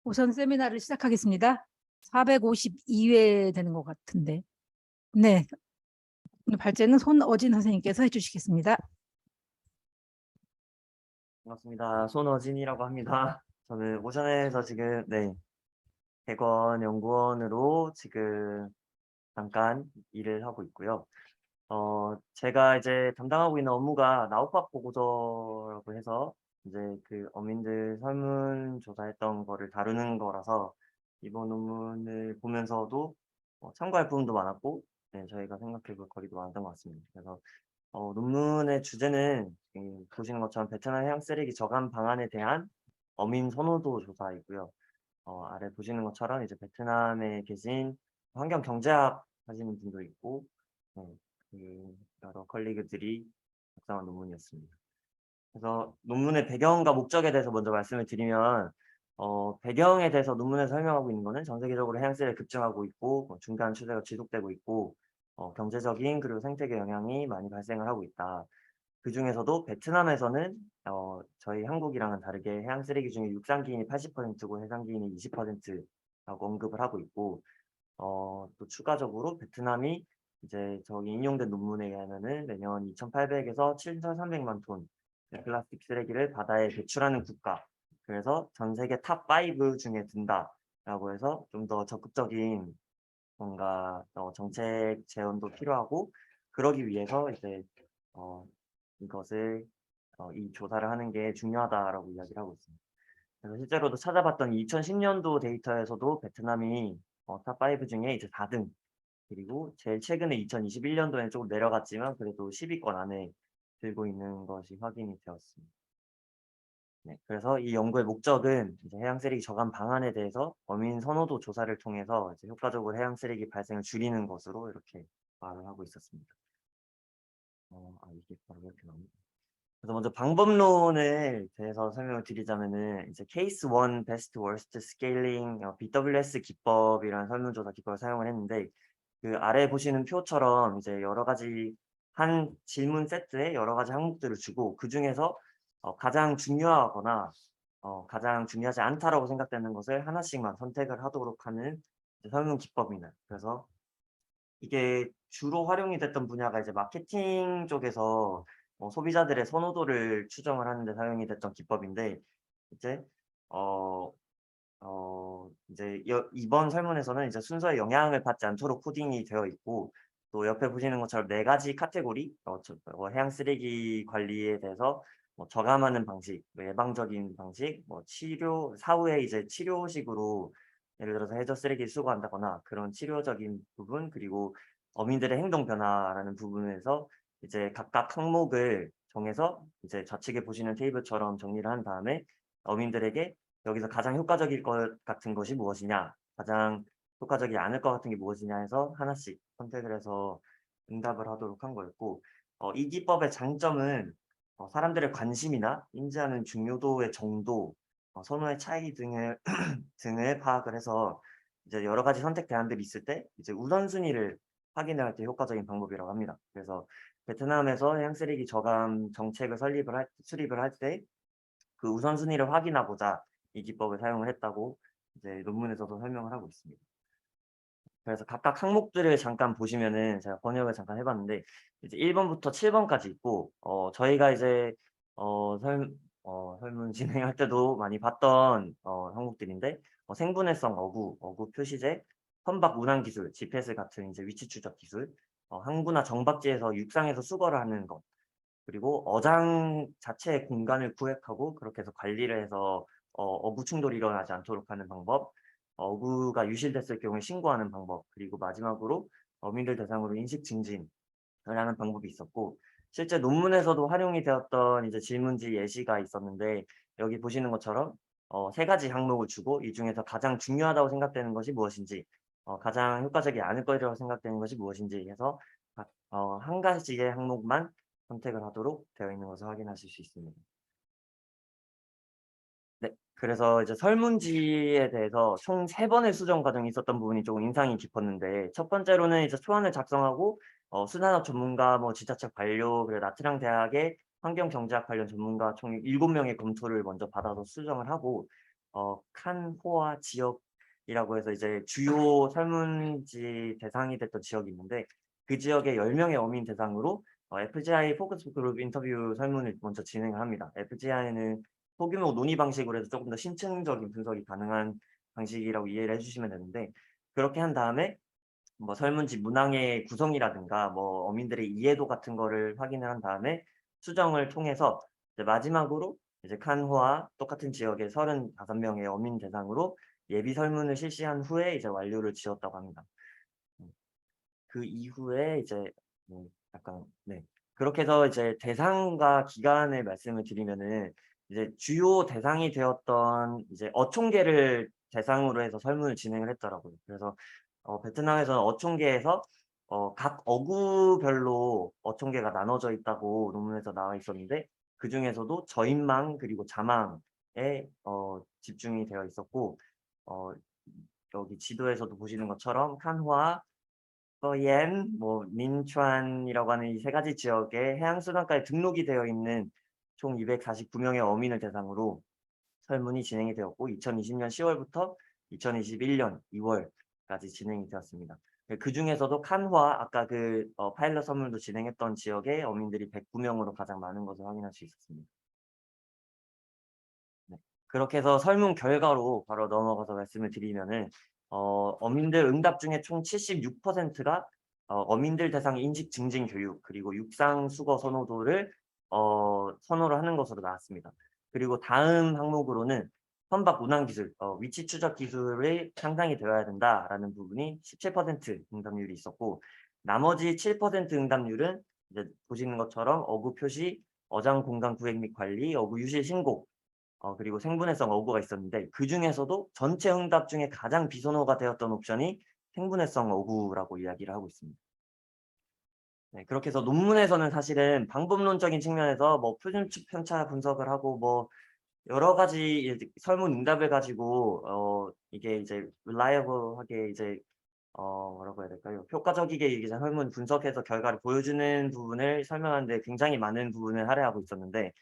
우선 세미나를 시작하겠습니다. 452회 되는 것 같은데. 네. 오늘 발제는 손어진 선생님께서 해주시겠습니다. 반갑습니다. 손어진이라고 합니다. 저는 오션에서 지금 대건 연구원으로 지금 잠깐 일을 하고 있고요. 제가 이제 담당하고 있는 업무가 나우팝 보고서라고 해서 이제 그 어민들 설문조사했던 거를 다루는 거라서 이번 논문을 보면서도 참고할 부분도 많았고, 저희가 생각해 볼 거리도 많았던 것 같습니다. 그래서 논문의 주제는 보시는 것처럼 베트남 해양 쓰레기 저감 방안에 대한 어민 선호도 조사이고요. 아래 보시는 것처럼 이제 베트남에 계신 환경 경제학 하시는 분도 있고, 네, 그 여러 컬리그들이 작성한 논문이었습니다. 그래서 논문의 배경과 목적에 대해서 먼저 말씀을 드리면, 배경에 대해서 논문에서 설명하고 있는 거는 전 세계적으로 해양 쓰레기가 급증하고 있고, 중간 추세가 지속되고 있고, 경제적인 그리고 생태계 영향이 많이 발생을 하고 있다. 그중에서도 베트남에서는 저희 한국이랑은 다르게 해양 쓰레기 중에 육상기인이 80%고 해상기인이 20%라고 언급을 하고 있고, 또 추가적으로 베트남이 이제 저기 인용된 논문에 의하면은 매년 2,800에서 7,300만 톤 플라스틱 쓰레기를 바다에 배출하는 국가. 그래서 전 세계 탑 5 중에 든다라고 해서 좀 더 적극적인 뭔가 정책 제언도 필요하고, 그러기 위해서 이제 이것을 이 조사를 하는 게 중요하다라고 이야기를 하고 있습니다. 그래서 실제로도 찾아봤던 2010년도 데이터에서도 베트남이 탑5 중에 이제 4등, 그리고 제일 최근에 2021년도에는 조금 내려갔지만 그래도 10위권 안에 들고 있는 것이 확인이 되었습니다. 네, 그래서 이 연구의 목적은 이제 해양 쓰레기 저감 방안에 대해서 어민 선호도 조사를 통해서 이제 효과적으로 해양 쓰레기 발생을 줄이는 것으로 이렇게 말을 하고 있었습니다. 이게 바로 이렇게 나옵니다. 그래서 먼저 방법론에 대해서 설명을 드리자면은 이제 케이스 1 베스트 워스트 스케일링 BWS 기법이라는 설문조사 기법을 사용을 했는데, 그 아래 보시는 표처럼 이제 여러 가지 한 질문 세트에 여러 가지 항목들을 주고, 그 중에서 가장 중요하거나 가장 중요하지 않다라고 생각되는 것을 하나씩만 선택을 하도록 하는 이제 설문 기법입니다. 그래서 이게 주로 활용이 됐던 분야가 이제 마케팅 쪽에서 소비자들의 선호도를 추정을 하는 데 사용이 됐던 기법인데, 이제 어 이제 이번 설문에서는 이제 순서에 영향을 받지 않도록 코딩이 되어 있고, 또 옆에 보시는 것처럼 4가지 카테고리 해양 쓰레기 관리에 대해서 저감하는 방식, 예방적인 방식, 치료 사후에 이제 치료식으로 예를 들어서 해저 쓰레기를 수거한다거나 그런 치료적인 부분, 그리고 어민들의 행동 변화라는 부분에서 이제 각각 항목을 정해서 이제 좌측에 보시는 테이블처럼 정리를 한 다음에 어민들에게 여기서 가장 효과적일 것 같은 것이 무엇이냐, 가장 효과적이지 않을 것 같은 게 무엇이냐 해서 하나씩 선택을 해서 응답을 하도록 한 거였고, 이 기법의 장점은 사람들의 관심이나 인지하는 중요도의 정도, 선호의 차이 등을 등을 파악을 해서 이제 여러 가지 선택 대안들이 있을 때 이제 우선순위를 확인을 할 때 효과적인 방법이라고 합니다. 그래서 베트남에서 해양 쓰레기 저감 정책을 수립을 할 때 그 우선순위를 확인하고자 이 기법을 사용을 했다고 이제 논문에서도 설명을 하고 있습니다. 그래서 각각 항목들을 잠깐 보시면은 제가 번역을 잠깐 해 봤는데, 이제 1 번부터 7 번까지 있고, 저희가 이제 어 설 설문 진행할 때도 많이 봤던 항목들인데, 생분해성 어구 표시제, 선박 운항 기술, GPS 같은 이제 위치 추적 기술, 항구나 정박지에서 육상에서 수거를 하는 것, 그리고 어장 자체의 공간을 구획하고 그렇게 해서 관리를 해서 어구 충돌이 일어나지 않도록 하는 방법, 어구가 유실됐을 경우에 신고하는 방법, 그리고 마지막으로 어민들 대상으로 인식 증진을 하는 방법이 있었고, 실제 논문에서도 활용이 되었던 이제 질문지 예시가 있었는데, 여기 보시는 것처럼 3가지 항목을 주고 이 중에서 가장 중요하다고 생각되는 것이 무엇인지, 가장 효과적이지 않을 거라고 생각되는 것이 무엇인지 해서 한 가지의 항목만 선택을 하도록 되어 있는 것을 확인하실 수 있습니다. 네. 그래서 이제 설문지에 대해서 총 3번의 수정 과정이 있었던 부분이 조금 인상이 깊었는데, 첫 번째로는 이제 초안을 작성하고 수산업 전문가, 지자체 관료, 그리고 나트랑 대학의 환경경제학 관련 전문가 총 7명의 검토를 먼저 받아서 수정을 하고, 칸호아 지역이라고 해서 이제 주요 설문지 대상이 됐던 지역이 있는데 그 지역의 10명의 어민 대상으로 FGI 포커스 그룹 인터뷰 설문을 먼저 진행을 합니다. FGI는 소규모 논의 방식으로 해서 조금 더 심층적인 분석이 가능한 방식이라고 이해를 해주시면 되는데 그렇게 한 다음에 뭐 설문지 문항의 구성이라든가 뭐 어민들의 이해도 같은 거를 확인을 한 다음에 수정을 통해서 이제 마지막으로 이제 칸호와 똑같은 지역의 35명의 어민 대상으로 예비 설문을 실시한 후에 이제 완료를 지었다고 합니다. 그 이후에 이제 약간 그렇게 해서 이제 대상과 기간을 말씀을 드리면은 이제 주요 대상이 되었던 이제 어촌계를 대상으로 해서 설문을 진행을 했더라고요. 그래서 베트남에서는 어촌계에서 각 어구별로 어촌계가 나눠져 있다고 논문에서 나와 있었는데 그중에서도 저인망 그리고 자망에 집중이 되어 있었고 어 여기 지도에서도 보시는 것처럼 칸화 옌, 뭐 민촨이라고 하는 이 세 가지 지역에 해양수단가에 등록이 되어 있는 총 249명의 어민을 대상으로 설문이 진행이 되었고 2020년 10월부터 2021년 2월까지 진행이 되었습니다. 그중에서도 칸화 아까 그 파일럿 설문도 진행했던 지역의 어민들이 109명으로 가장 많은 것을 확인할 수 있었습니다. 네. 그렇게 해서 설문 결과로 바로 넘어가서 말씀을 드리면은 어민들 응답 중에 총 76%가 어민들 대상 인식 증진 교육 그리고 육상 수거 선호도를 선호를 하는 것으로 나왔습니다. 그리고 다음 항목으로는 선박 운항 기술, 위치 추적 기술이 향상이 되어야 된다라는 부분이 17% 응답률이 있었고 나머지 7% 응답률은 이제 보시는 것처럼 어구 표시, 어장 공간 구획 및 관리, 어구 유실 신고 그리고 생분해성 어구가 있었는데 그중에서도 전체 응답 중에 가장 비선호가 되었던 옵션이 생분해성 어구라고 이야기를 하고 있습니다. 네, 그렇게 해서 논문에서는 사실은 방법론적인 측면에서 뭐 표준축 편차 분석을 하고 뭐 여러 가지 설문 응답을 가지고 이게 이제 reliable하게 이제 뭐라고 해야 될까요? 효과적이게 이제 설문 분석해서 결과를 보여주는 부분을 설명하는데 굉장히 많은 부분을 할애하고 있었는데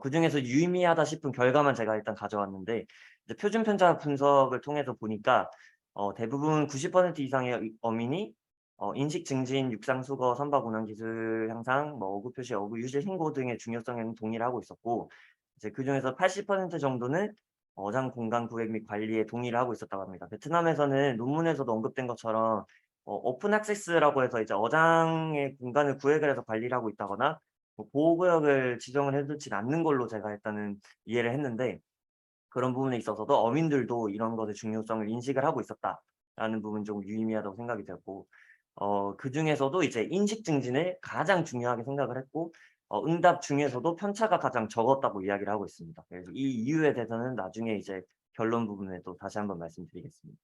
그중에서 유의미하다 싶은 결과만 제가 일단 가져왔는데 이제 표준 편차 분석을 통해서 보니까 대부분 90% 이상의 어민이 인식 증진, 육상 수거, 선박 운항 기술 향상, 뭐 어구 표시, 어구 유실 신고 등의 중요성에는 동의를 하고 있었고 이제 그중에서 80% 정도는 어장 공간 구획 및 관리에 동의를 하고 있었다고 합니다. 베트남에서는 논문에서도 언급된 것처럼 오픈 액세스라고 해서 이제 어장의 공간을 구획을 해서 관리를 하고 있다거나 뭐 보호구역을 지정을 해 두진 않는 걸로 제가 일단은 이해를 했는데 그런 부분에 있어서도 어민들도 이런 것의 중요성을 인식을 하고 있었다라는 부분이 좀 유의미하다고 생각이 되었고 그중에서도 이제 인식 증진을 가장 중요하게 생각을 했고 응답 중에서도 편차가 가장 적었다고 이야기를 하고 있습니다. 그래서 이 이유에 대해서는 나중에 이제 결론 부분에 또 다시 한번 말씀드리겠습니다.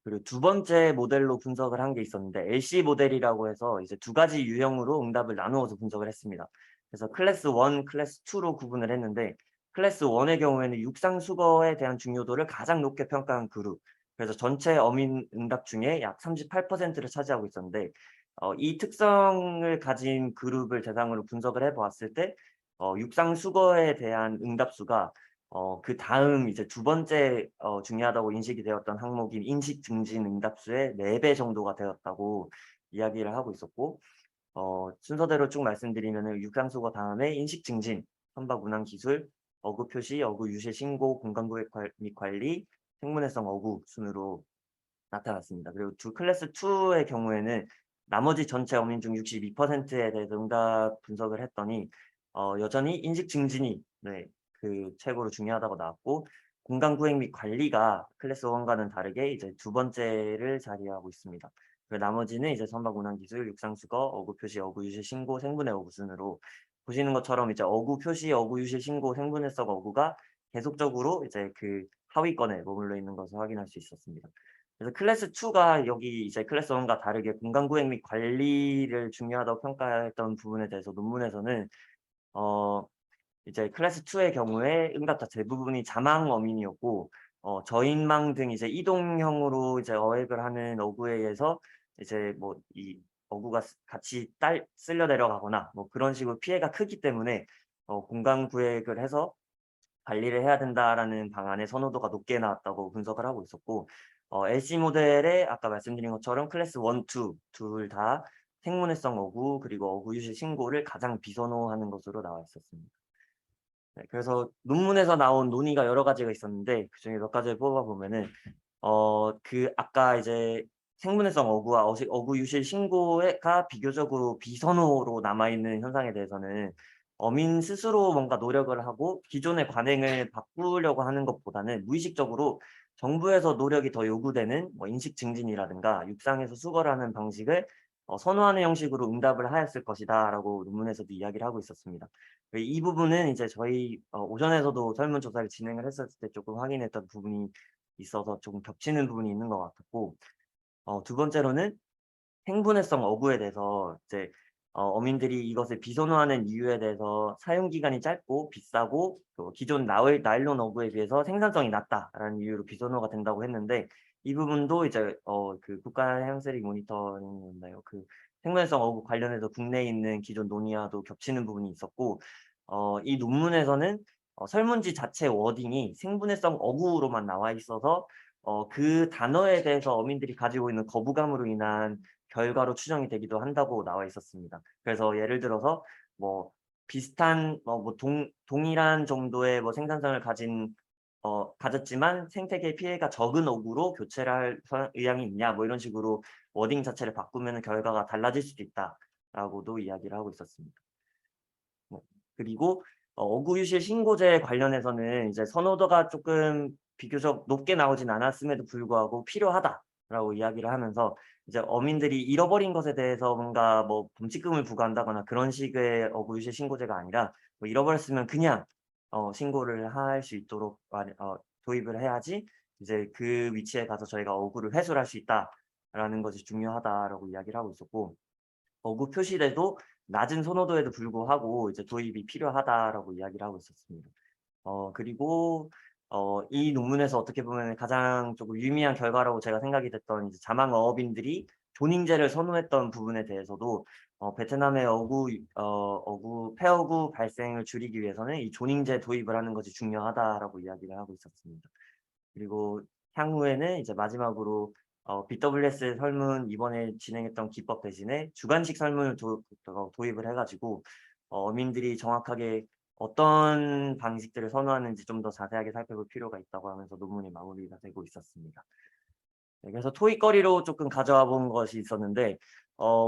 그리고 두 번째 모델로 분석을 한 게 있었는데 LC 모델이라고 해서 이제 두 가지 유형으로 응답을 나누어서 분석을 했습니다. 그래서 클래스 1, 클래스 2로 구분을 했는데 클래스 1의 경우에는 육상 수거에 대한 중요도를 가장 높게 평가한 그룹. 그래서 전체 어민 응답 중에 약 38%를 차지하고 있었는데 이 특성을 가진 그룹을 대상으로 분석을 해 보았을 때 육상 수거에 대한 응답수가 그다음 이제 두 번째 중요하다고 인식이 되었던 항목인 인식 증진 응답수의 4배 정도가 되었다고 이야기를 하고 있었고 순서대로 쭉 말씀드리면은 육상수거 다음에 인식 증진, 선박 운항 기술, 어구 표시, 어구 유실 신고, 공간 구획 및 관리, 생문해성 어구 순으로 나타났습니다. 그리고 두 클래스 2의 경우에는 나머지 전체 어민 중 62%에 대해서 응답 분석을 했더니 여전히 인식 증진이 그 최고로 중요하다고 나왔고 공간 구획 및 관리가 클래스 1과는 다르게 이제 두 번째를 자리하고 있습니다. 그리고 나머지는 이제 선박 운항 기술, 육상 수거, 어구 표시, 어구 유실 신고, 생분해 어구 순으로 보시는 것처럼 이제 어구 표시, 어구 유실 신고, 생분해성 어구가 계속적으로 이제 그 하위권에 머물러 있는 것을 확인할 수 있었습니다. 그래서 클래스 2가 여기 이제 클래스 1과 다르게 공간 구획 및 관리를 중요하다고 평가했던 부분에 대해서 논문에서는 이제 클래스 2의 경우에 응답자 대부분이 자망 어민이었고 저인망 등 이제 이동형으로 이제 어획을 하는 어구에 의해서 이제 뭐 이 어구가 같이 쓸려 내려가거나 뭐 그런 식으로 피해가 크기 때문에 공간 구획을 해서 관리를 해야 된다라는 방안의 선호도가 높게 나왔다고 분석을 하고 있었고, LC 모델에 아까 말씀드린 것처럼 클래스 1, 2 둘 다 생문해성 어구 그리고 어구 유실 신고를 가장 비선호하는 것으로 나와 있었습니다. 네, 그래서 논문에서 나온 논의가 여러 가지가 있었는데 그중에 몇 가지를 뽑아 보면은 아까 이제 생문해성 어구와 어구 유실 신고가 비교적으로 비선호로 남아 있는 현상에 대해서는 어민 스스로 뭔가 노력을 하고 기존의 관행을 바꾸려고 하는 것보다는 무의식적으로 정부에서 노력이 더 요구되는 뭐 인식 증진이라든가 육상에서 수거를 하는 방식을 선호하는 형식으로 응답을 하였을 것이다라고 논문에서도 이야기를 하고 있었습니다. 이 부분은 이제 저희 오전에서도 설문조사를 진행을 했었을 때 조금 확인했던 부분이 있어서 조금 겹치는 부분이 있는 것 같았고, 두 번째로는 생분해성 어구에 대해서 이제 어민들이 이것을 비선호하는 이유에 대해서 사용 기간이 짧고 비싸고 또 기존 나일론 어구에 비해서 생산성이 낮다라는 이유로 비선호가 된다고 했는데, 이 부분도 이제 그 국가해양쓰레기 모니터링이었나요? 그 생분해성 어구 관련해서 국내에 있는 기존 논의와도 겹치는 부분이 있었고, 이 논문에서는 설문지 자체 워딩이 생분해성 어구로만 나와 있어서 그 단어에 대해서 어민들이 가지고 있는 거부감으로 인한 결과로 추정이 되기도 한다고 나와 있었습니다. 그래서 예를 들어서 뭐 비슷한 동일한 정도의 뭐 생산성을 가졌지만 생태계 피해가 적은 어구로 교체를 할 의향이 있냐 뭐 이런 식으로 워딩 자체를 바꾸면 결과가 달라질 수도 있다라고도 이야기를 하고 있었습니다. 그리고 어구 유실 신고제 관련해서는 이제 선호도가 조금 비교적 높게 나오진 않았음에도 불구하고 필요하다라고 이야기를 하면서 이제 어민들이 잃어버린 것에 대해서 뭔가 뭐 범칙금을 부과한다거나 그런 식의 어구 유실 신고제가 아니라 뭐 잃어버렸으면 그냥 신고를 할 수 있도록 도입을 해야지 이제 그 위치에 가서 저희가 어구를 회수를 할 수 있다라는 것이 중요하다라고 이야기를 하고 있었고, 어구 표시에도 낮은 선호도에도 불구하고 이제 도입이 필요하다라고 이야기를 하고 있었습니다. 그리고 이 논문에서 어떻게 보면 가장 조금 유의미한 결과라고 제가 생각이 됐던 이제 자망어업인들이 조닝제를 선호했던 부분에 대해서도 베트남의 폐어구 발생을 줄이기 위해서는 이 조닝제 도입을 하는 것이 중요하다라고 이야기를 하고 있었습니다. 그리고 향후에는 이제 마지막으로 BWS 설문 이번에 진행했던 기법 대신에 주관식 설문을 도입을 해 가지고 어민들이 정확하게 어떤 방식들을 선호하는지 좀 더 자세하게 살펴볼 필요가 있다고 하면서 논문이 마무리가 되고 있었습니다. 네, 그래서 토익거리로 조금 가져와 본 것이 있었는데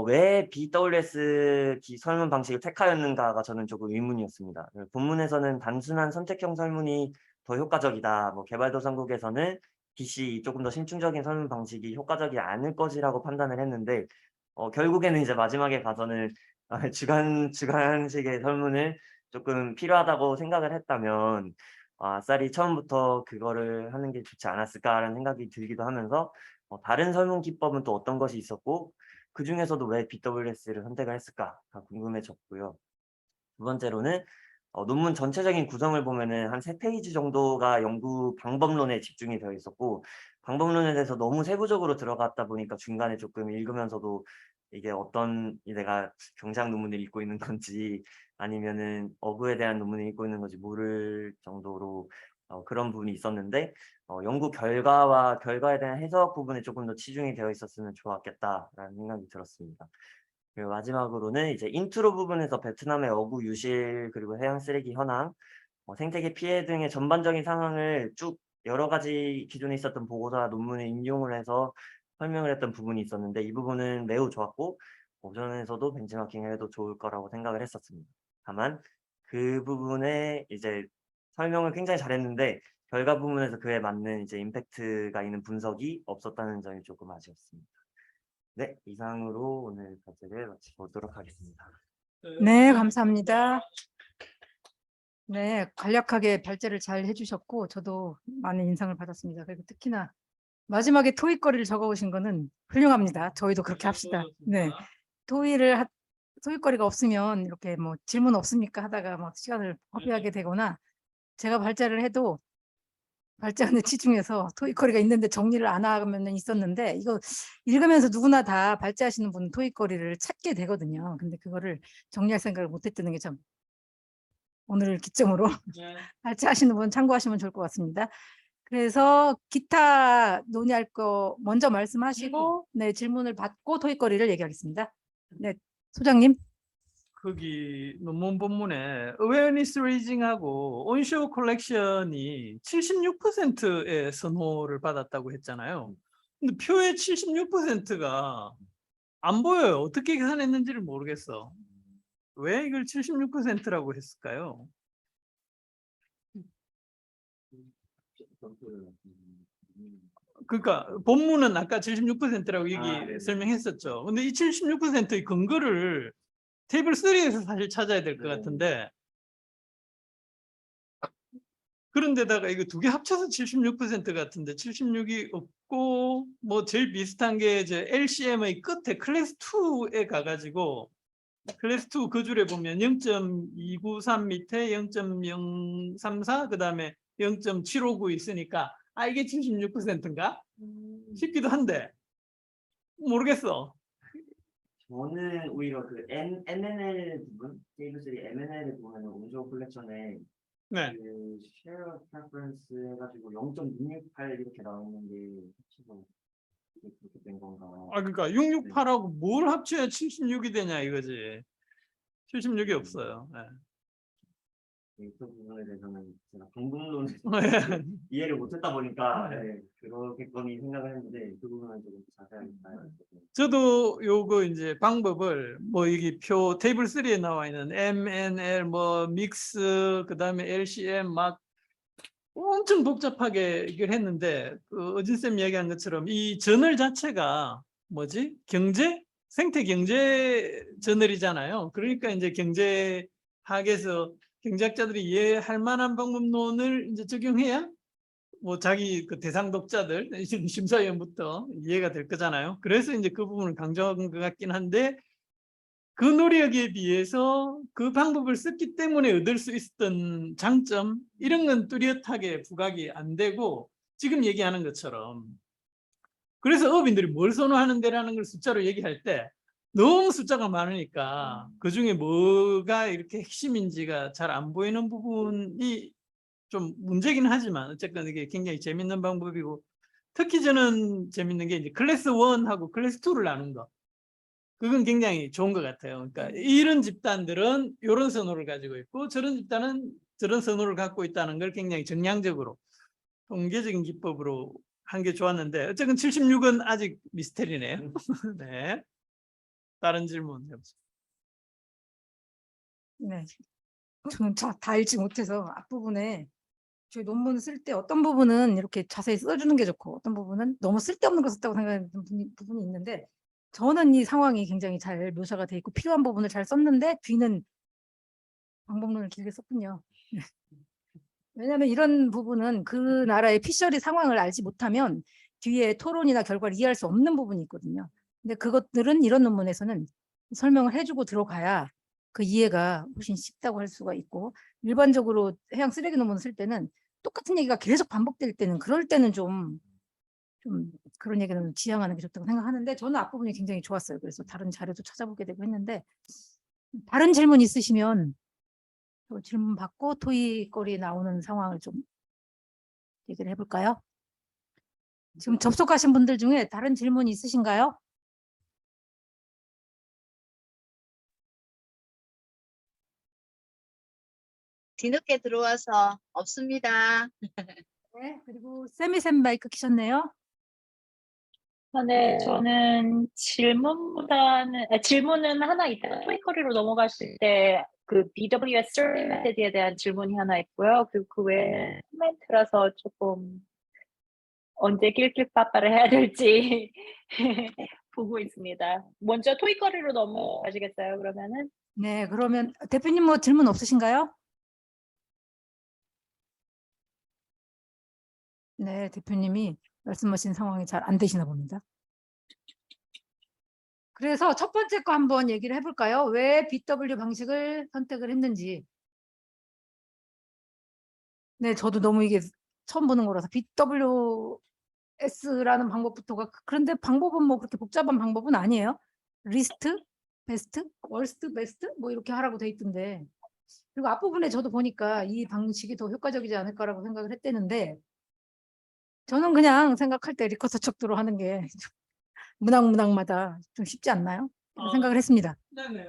왜 BWS 설문 방식을 택하였는가가 저는 조금 의문이었습니다. 본문에서는 단순한 선택형 설문이 더 효과적이다. 뭐 개발도상국에서는 BC 조금 더 심층적인 설문 방식이 효과적이 않을 것이라고 판단을 했는데 결국에는 이제 마지막에 가서는 주관식의 설문을 조금 필요하다고 생각을 했다면 아싸리 처음부터 그거를 하는 게 좋지 않았을까라는 생각이 들기도 하면서 다른 설문 기법은 또 어떤 것이 있었고 그중에서도 왜 BWS를 선택을 했을까가 궁금해졌고요. 두 번째로는 논문 전체적인 구성을 보면은 한 3페이지 정도가 연구 방법론에 집중이 되어 있었고, 방법론에 대해서 너무 세부적으로 들어갔다 보니까 중간에 조금 읽으면서도 이게 어떤 내가 경작 논문을 읽고 있는 건지 아니면은 어구에 대한 논문을 읽고 있는 건지 모를 정도로 그런 부분이 있었는데, 연구 결과와 결과에 대한 해석 부분에 조금 더 치중이 되어 있었으면 좋았겠다라는 생각이 들었습니다. 그리고 마지막으로는 이제 인트로 부분에서 베트남의 어구 유실 그리고 해양 쓰레기 현황, 생태계 피해 등의 전반적인 상황을 쭉 여러 가지 기존에 있었던 보고서와 논문을 인용을 해서 설명을 했던 부분이 있었는데 이 부분은 매우 좋았고 오전에서도 벤치마킹을 해도 좋을 거라고 생각을 했었습니다. 다만 그 부분에 이제 설명을 굉장히 잘했는데 결과 부분에서 그에 맞는 이제 임팩트가 있는 분석이 없었다는 점이 조금 아쉬웠습니다. 네, 이상으로 오늘 과제를 마치도록 하겠습니다. 네, 감사합니다. 네, 간략하게 발제를 잘 해주셨고 저도 많은 인상을 받았습니다. 그리고 특히나 마지막에 토익거리를 적어오신 거는 훌륭합니다. 저희도 그렇게 합시다. 네, 토익거리가 없으면 이렇게 뭐 질문 없습니까 하다가 막 시간을 허비하게 되거나 제가 발제를 해도 발제하는 치중에서 토익거리가 있는데 정리를 안 하면 있었는데 이거 읽으면서 누구나 다 발제하시는 분은 토익거리를 찾게 되거든요. 근데 그거를 정리할 생각을 못 했다는 게 참 오늘 기점으로 네. 발제하시는 분 참고하시면 좋을 것 같습니다. 그래서 기타 논의할 거 먼저 말씀하시고 네, 질문을 받고 토익거리를 얘기하겠습니다. 네, 소장님. 거기 논문 본문에 awareness raising하고 onshore collection이 76%의 선호를 받았다고 했잖아요. 근데 표의 76%가 안 보여요. 어떻게 계산했는지를 모르겠어. 왜 이걸 76%라고 했을까요? 그러니까 본문은 아까 76%라고 얘기 네네. 설명했었죠. 근데 이 76%의 근거를 테이블 3에서 사실 찾아야 될 것 네. 같은데 그런데다가 이거 두 개 합쳐서 76% 같은데 76이 없고 뭐 제일 비슷한 게 이제 LCM의 끝에 클래스 2에 가가지고 클래스 2 그 줄에 보면 0.293 밑에 0.034 그다음에 0.759 있으니까 아 이게 76%인가 싶기도 한데 모르겠어. 저는 오히려 그 MNL 부분, 테이블 3 MNL을 보면 온쇼어 컬렉션에 네. 그 share of preference 해가지고 0.668 이렇게 나오는 게 합쳐서 그렇게 된 건가? 아 그러니까 668하고 뭘 합쳐야 76이 되냐 이거지. 76이 없어요. 네. 그 부분에 대해서는 제가 방법론을 네. 이해를 못했다 보니까 네. 네, 그렇게끔이 생각을 했는데 그 부분은 조금 자세하게 봐야 될 것 같아요. 저도 요거 이제 방법을 뭐 여기 표 테이블 3에 나와 있는 MNL 뭐 믹스 그다음에 LCM 막 엄청 복잡하게 이걸 했는데 그 어진쌤 이야기한 것처럼 이 저널 자체가 뭐지? 경제? 생태 경제 저널이잖아요. 그러니까 이제 경제학에서 경제학자들이 이해할 만한 방법론을 이제 적용해야 뭐 자기 그 대상 독자들 심사위원부터 이해가 될 거잖아요. 그래서 이제 그 부분을 강조한 것 같긴 한데 그 노력에 비해서 그 방법을 썼기 때문에 얻을 수 있었던 장점 이런 건 뚜렷하게 부각이 안 되고 지금 얘기하는 것처럼 그래서 어업인들이 뭘 선호하는데라는 걸 숫자로 얘기할 때 너무 숫자가 많으니까 그중에 뭐가 이렇게 핵심인지가 잘 안 보이는 부분이 좀 문제긴 하지만 어쨌든 이게 굉장히 재밌는 방법이고 특히 저는 재밌는 게 이제 클래스 1하고 클래스 2를 나눈 거 그건 굉장히 좋은 것 같아요. 그러니까 이런 집단들은 이런 선호를 가지고 있고 저런 집단은 저런 선호를 갖고 있다는 걸 굉장히 정량적으로 통계적인 기법으로 한 게 좋았는데 어쨌든 76은 아직 미스테리네요. 네. 다른 질문 해보세요. 네. 저는 다 읽지 못해서 앞부분에 저희 논문 쓸 때 어떤 부분은 이렇게 자세히 써주는 게 좋고 어떤 부분은 너무 쓸데없는 거 썼다고 생각하는 부분이 있는데 저는 이 상황이 굉장히 잘 묘사가 돼 있고 필요한 부분을 잘 썼는데 뒤는 방법론을 길게 썼군요. 왜냐하면 이런 부분은 그 나라의 피셔리 상황을 알지 못하면 뒤에 토론이나 결과를 이해할 수 없는 부분이 있거든요. 근데 그것들은 이런 논문에서는 설명을 해주고 들어가야 그 이해가 훨씬 쉽다고 할 수가 있고 일반적으로 해양 쓰레기 논문 쓸 때는 똑같은 얘기가 계속 반복될 때는 그럴 때는 좀 그런 얘기는 지양하는 게 좋다고 생각하는데 저는 앞부분이 굉장히 좋았어요. 그래서 다른 자료도 찾아보게 되고 했는데 다른 질문 있으시면 질문 받고 토익거리 나오는 상황을 좀 얘기를 해볼까요? 지금 접속하신 분들 중에 다른 질문 있으신가요? 뒤늦게 들어와서 없습니다. 네. 그리고 세미쌤 마이크 켜셨네요. 네, 저는 질문은 하나 있다가 토익거리로 넘어갔을 때 그 BWS Survey Method에 대한 질문이 하나 있고요. 그리고 그 외에 코멘트라서 조금 언제 낄낄빠빠를 해야 될지 보고 있습니다. 먼저 토익거리로 넘어가시겠어요, 그러면은? 네, 그러면 대표님 뭐 질문 없으신가요? 네, 대표님이 말씀하신 상황이 잘 안 되시나 봅니다. 그래서 첫 번째 거 한번 얘기를 해볼까요? 왜 BW 방식을 선택을 했는지. 네, 저도 너무 이게 처음 보는 거라서 BWS라는 방법부터가 그런데 방법은 뭐 그렇게 복잡한 방법은 아니에요. 리스트, 베스트, 월스트, 베스트 뭐 이렇게 하라고 돼 있던데 그리고 앞부분에 저도 보니까 이 방식이 더 효과적이지 않을까라고 생각을 했대는데 저는 그냥 생각할 때 리커터 척도로 하는 게 문항마다 좀 쉽지 않나요? 그런 생각을 했습니다. 네네.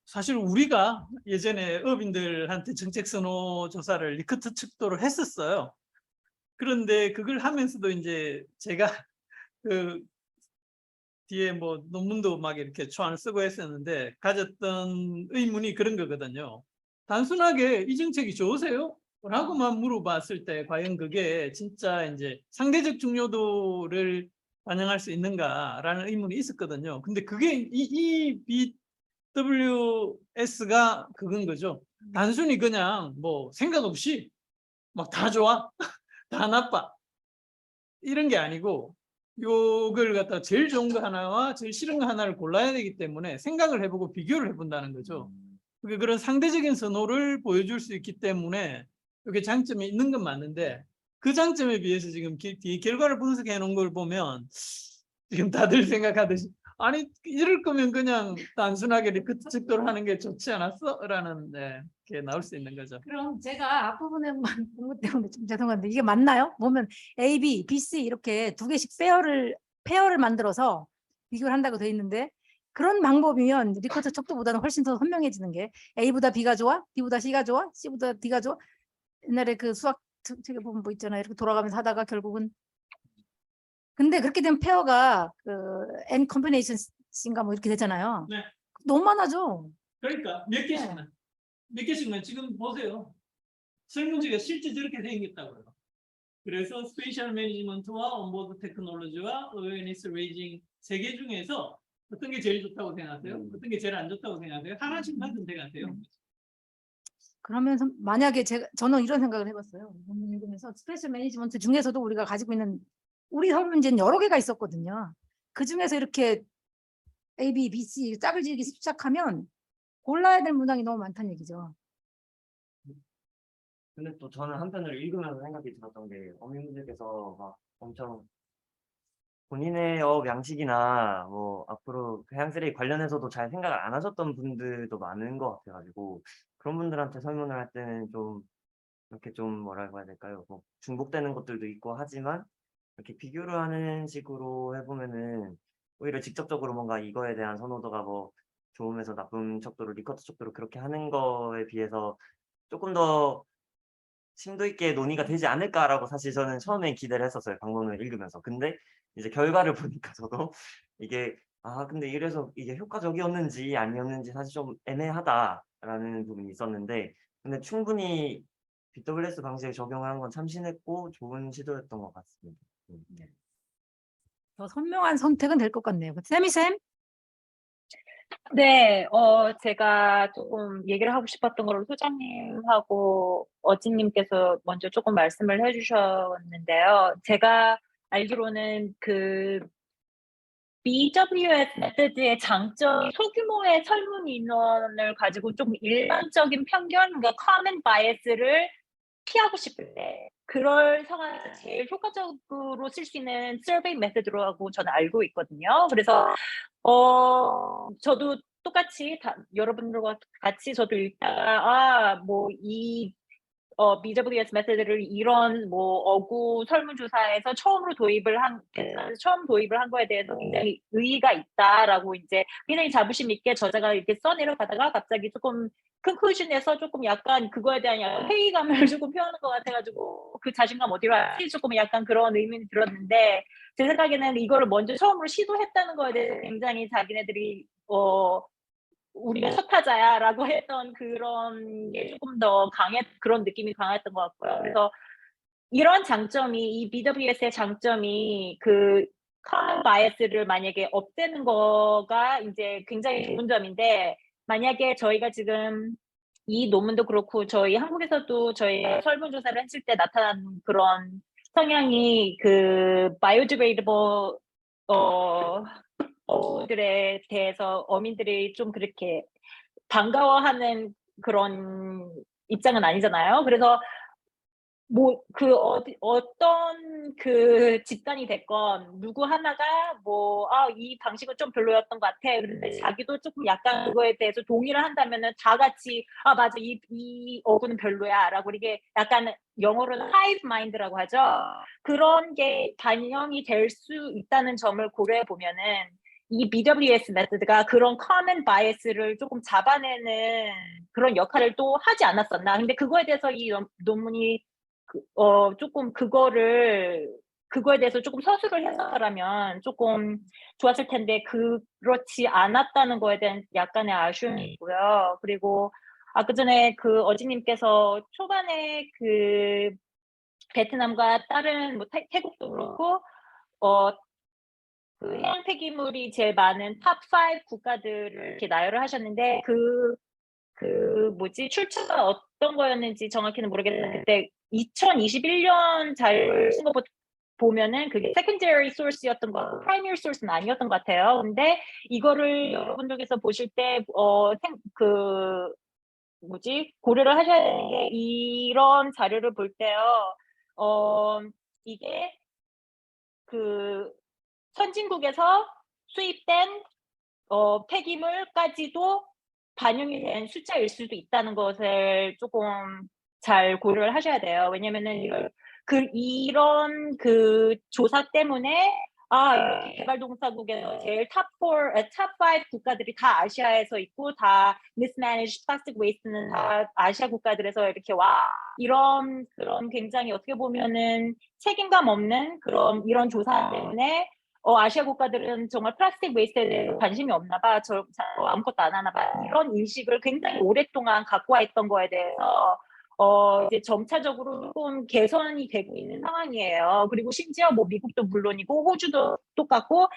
사실 우리가 예전에 업인들한테 정책 선호 조사를 리커트 척도로 했었어요. 그런데 그걸 하면서도 이제 제가 그 뒤에 뭐 논문도 막 이렇게 초안을 쓰고 했었는데 가졌던 의문이 그런 거거든요. 단순하게 이 정책이 좋으세요? 라고만 물어봤을 때 과연 그게 진짜 이제 상대적 중요도를 반영할 수 있는가라는 의문이 있었거든요. 근데 그게 이 BWS가 그건 거죠. 단순히 그냥 뭐 생각 없이 막 다 좋아, 다 나빠 이런 게 아니고 요걸 갖다 제일 좋은 거 하나와 제일 싫은 거 하나를 골라야 되기 때문에 생각을 해보고 비교를 해본다는 거죠. 그게 그런 상대적인 선호를 보여줄 수 있기 때문에 이게 장점이 있는 건 맞는데 그 장점에 비해서 지금 뒤 결과를 분석해 놓은 걸 보면 지금 다들 생각하듯이 아니 이럴 거면 그냥 단순하게 리커트 척도를 하는 게 좋지 않았어? 라는 게 나올 수 있는 거죠. 그럼 제가 앞부분에만 본 것 때문에 좀 죄송한데 이게 맞나요? 보면 A, B, B, C 이렇게 두 개씩 페어를 만들어서 비교를 한다고 돼 있는데 그런 방법이면 리커터 척도보다는 훨씬 더 선명해지는 게 A보다 B가 좋아, B보다 C가 좋아, C보다 D가 좋아. 옛날에 그 수학 책에 보면 뭐 있잖아요. 이렇게 돌아가면서 하다가 결국은 근데 그렇게 되면 페어가 그 N 컴비네이션인가 뭐 이렇게 되잖아요. 네. 너무 많아져. 그러니까 몇 개씩만 지금 보세요. 설문지가 실제 저렇게 생겼다고요. 그래서 스페셜 매니지먼트와 온보드 테크놀로지와 어웨어니스 레이징 3개 중에서 어떤 게 제일 좋다고 생각하세요? 어떤 게 제일 안 좋다고 생각하세요? 하나씩만 선택하세요. 그러면 만약에 저는 이런 생각을 해봤어요. 논문 읽으면서 스페셜 매니지먼트 중에서도 우리가 가지고 있는 우리 설문지는 여러 개가 있었거든요. 그 중에서 이렇게 A, B, B, C 짝을 지기 시작하면 골라야 될 문항이 너무 많다는 얘기죠. 근데 또 저는 한편으로 읽으면서 생각이 들었던 게 어민분들께서 막 엄청 본인의 양식이나 뭐 앞으로 해양쓰레기 관련해서도 잘 생각을 안 하셨던 분들도 많은 것 같아가지고 그런 분들한테 설문을 할 때는 좀 이렇게 좀 뭐라고 해야 될까요? 뭐 중복되는 것들도 있고 하지만 이렇게 비교를 하는 식으로 해보면은 오히려 직접적으로 뭔가 이거에 대한 선호도가 뭐 좋으면서 나쁨 척도로 리커트 척도로 그렇게 하는 거에 비해서 조금 더 심도 있게 논의가 되지 않을까라고 사실 저는 처음엔 기대를 했었어요. 방문을 읽으면서. 근데 이제 결과를 보니까 저도 이게 근데 이래서 이게 효과적이었는지 아니었는지 사실 좀 애매하다라는 부분이 있었는데 근데 충분히 BWS 방식에 적용을 한 건 참신했고 좋은 시도였던 것 같습니다. 더 선명한 선택은 될 것 같네요. 쌤? 네, 제가 조금 얘기를 하고 싶었던 거를 소장님하고 어진님께서 먼저 조금 말씀을 해주셨는데요. 제가 알기로는 그 BWS 메소드의 장점이 소규모의 설문 인원을 가지고 좀 일반적인 편견, 그러니까 common bias를 피하고 싶을 때 그럴 상황에서 제일 효과적으로 쓸 수 있는 서베이 메소드라고 저는 알고 있거든요. 그래서 저도 똑같이 여러분들과 같이 저도 읽다가 BWS 메소드를 이런 어구 설문조사에서 처음 도입을 한 거에 대해서 굉장히 의의가 있다라고 이제 굉장히 자부심 있게 저자가 이렇게 써내려가다가 갑자기 조금 컨클루전에서 조금 약간 그거에 대한 약간 회의감을 조금 표하는 것 같아가지고 그 자신감 어디로 왔지? 조금 약간 그런 의문이 들었는데 제 생각에는 이거를 먼저 처음으로 시도했다는 거에 대해서 굉장히 자기네들이 우리가 첫 타자야라고 했던 그런 게 조금 더 그런 느낌이 강했던 것 같고요. 그래서 이런 장점이 이 BWS의 장점이 그 common bias를 만약에 없애는 거가 이제 굉장히 좋은 점인데 만약에 저희가 지금 이 논문도 그렇고 저희 한국에서도 저희 설문조사를 했을 때 나타난 그런 성향이 그 biodegradable 들에 대해서 어민들이 좀 그렇게 반가워하는 그런 입장은 아니잖아요. 그래서 뭐 그 어떤 그 집단이 됐건 누구 하나가 뭐 이 방식은 좀 별로였던 것 같아. 그런데 자기도 조금 약간 그거에 대해서 동의를 한다면은 다 같이 맞아 이 어구는 별로야라고 이게 약간 영어로는 hive mind라고 하죠. 그런 게 반영이 될 수 있다는 점을 고려해 보면은 이 BWS 메소드가 그런 common bias를 조금 잡아내는 그런 역할을 또 하지 않았었나. 근데 그거에 대해서 이 논문이 조금 그거에 대해서 조금 서술을 해석하라면 조금 좋았을 텐데 그렇지 않았다는 거에 대한 약간의 아쉬움이 있고요. 그리고 아까 전에 그 어지님께서 초반에 그 베트남과 다른 뭐 태국도 그렇고 그 해양 폐기물이 제일 많은 탑5 국가들을 이렇게 나열을 하셨는데 출처가 어떤 거였는지 정확히는 모르겠는데 그때 2021년 자료를 쓴 거 보면은 그게 secondary source였던 거 같고 primary source는 아니었던 것 같아요. 근데 이거를 여러분들께서 보실 때 고려를 하셔야 되는 게 이런 자료를 볼 때요. 이게 그 선진국에서 수입된 폐기물까지도 반영이 된 숫자일 수도 있다는 것을 조금 잘 고려를 하셔야 돼요. 왜냐면은 이런 그 조사 때문에 이렇게 개발도상국에서 제일 탑5 국가들이 다 아시아에서 있고 다 mismanaged plastic waste는 다 아시아 국가들에서 이렇게 이런 그런 굉장히 어떻게 보면은 책임감 없는 이런 조사 때문에 아시아 국가들은 정말 플라스틱 웨이스트에 대해서 관심이 없나 봐. 아무것도 안 하나 봐. 이런 인식을 굉장히 오랫동안 갖고 와 있던 거에 대해서 이제 점차적으로 조금 개선이 되고 있는 상황이에요. 그리고 심지어 뭐 미국도 물론이고 호주도 똑같고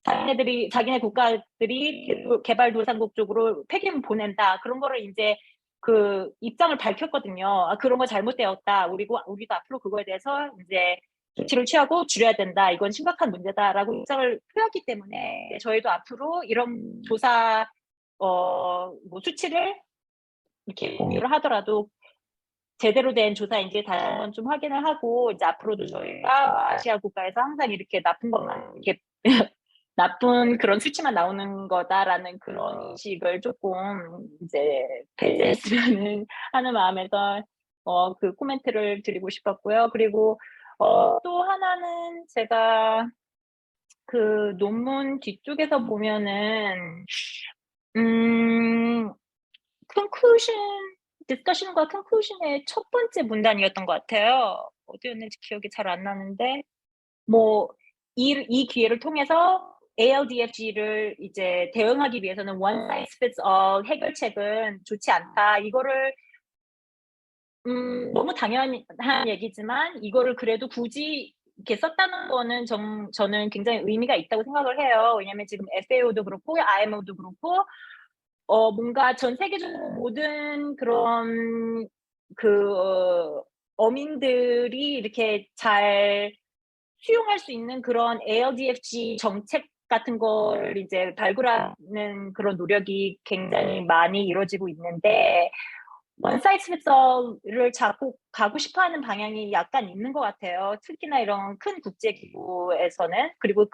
자기네 국가들이 개발도상국 쪽으로 폐기물 보낸다. 그런 거를 이제 그 입장을 밝혔거든요. 그런 거 잘못되었다. 우리도 앞으로 그거에 대해서 이제 조치를 취하고 줄여야 된다. 이건 심각한 문제다라고 입장을 표했기 때문에 저희도 앞으로 이런 조사 수치를 이렇게 공유를 하더라도 제대로 된 조사인지 다시 한번 좀 확인을 하고 이제 앞으로도 저희가 아시아 국가에서 항상 이렇게 나쁜 것만 이렇게 나쁜 그런 수치만 나오는 거다라는 그런 인식을 조금 이제 배제했으면 하는 마음에서 그 코멘트를 드리고 싶었고요. 그리고 또 하나는 제가 그 논문 뒤쪽에서 보면은 디스커션과 컨클루션의 첫 번째 문단이었던 것 같아요. 어디였는지 기억이 잘 안 나는데 뭐 이 기회를 통해서 ALDFG를 이제 대응하기 위해서는 one size fits all 해결책은 좋지 않다. 이거를 너무 당연한 얘기지만 이거를 그래도 굳이 이렇게 썼다는 거는 저는 굉장히 의미가 있다고 생각을 해요. 왜냐하면 지금 FAO도 그렇고 IMO도 그렇고 뭔가 전 세계적으로 모든 그런 어민들이 이렇게 잘 수용할 수 있는 그런 ALDFG 정책 같은 걸 이제 발굴하는 그런 노력이 굉장히 많이 이루어지고 있는데 one size fits all을 잡고 가고 싶어하는 방향이 약간 있는 것 같아요. 특히나 이런 큰 국제기구에서는. 그리고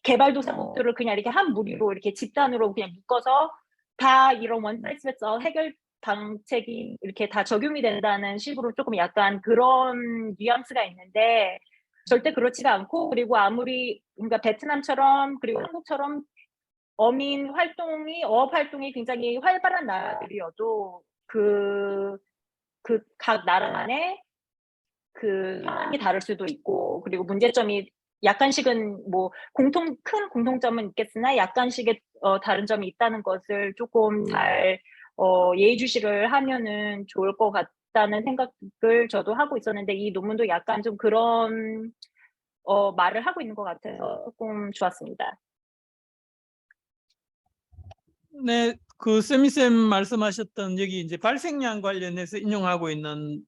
개발도상국들을 그냥 이렇게 한 무리로 이렇게 집단으로 그냥 묶어서 다 이런 one size fits all 해결 방책이 이렇게 다 적용이 된다는 식으로 조금 약간 그런 뉘앙스가 있는데 절대 그렇지가 않고 그리고 아무리 그러니까 베트남처럼 그리고 한국처럼 어업 활동이 굉장히 활발한 나라들이어도 각 나라만의 그 상황이 다를 수도 있고 그리고 문제점이 약간씩은 뭐 큰 공통점은 있겠으나 약간씩의 다른 점이 있다는 것을 조금 잘 예의주시를 하면은 좋을 것 같다는 생각을 저도 하고 있었는데 이 논문도 약간 좀 그런 말을 하고 있는 것 같아서 조금 좋았습니다. 네, 그 세미쌤 말씀하셨던 여기 이제 발생량 관련해서 인용하고 있는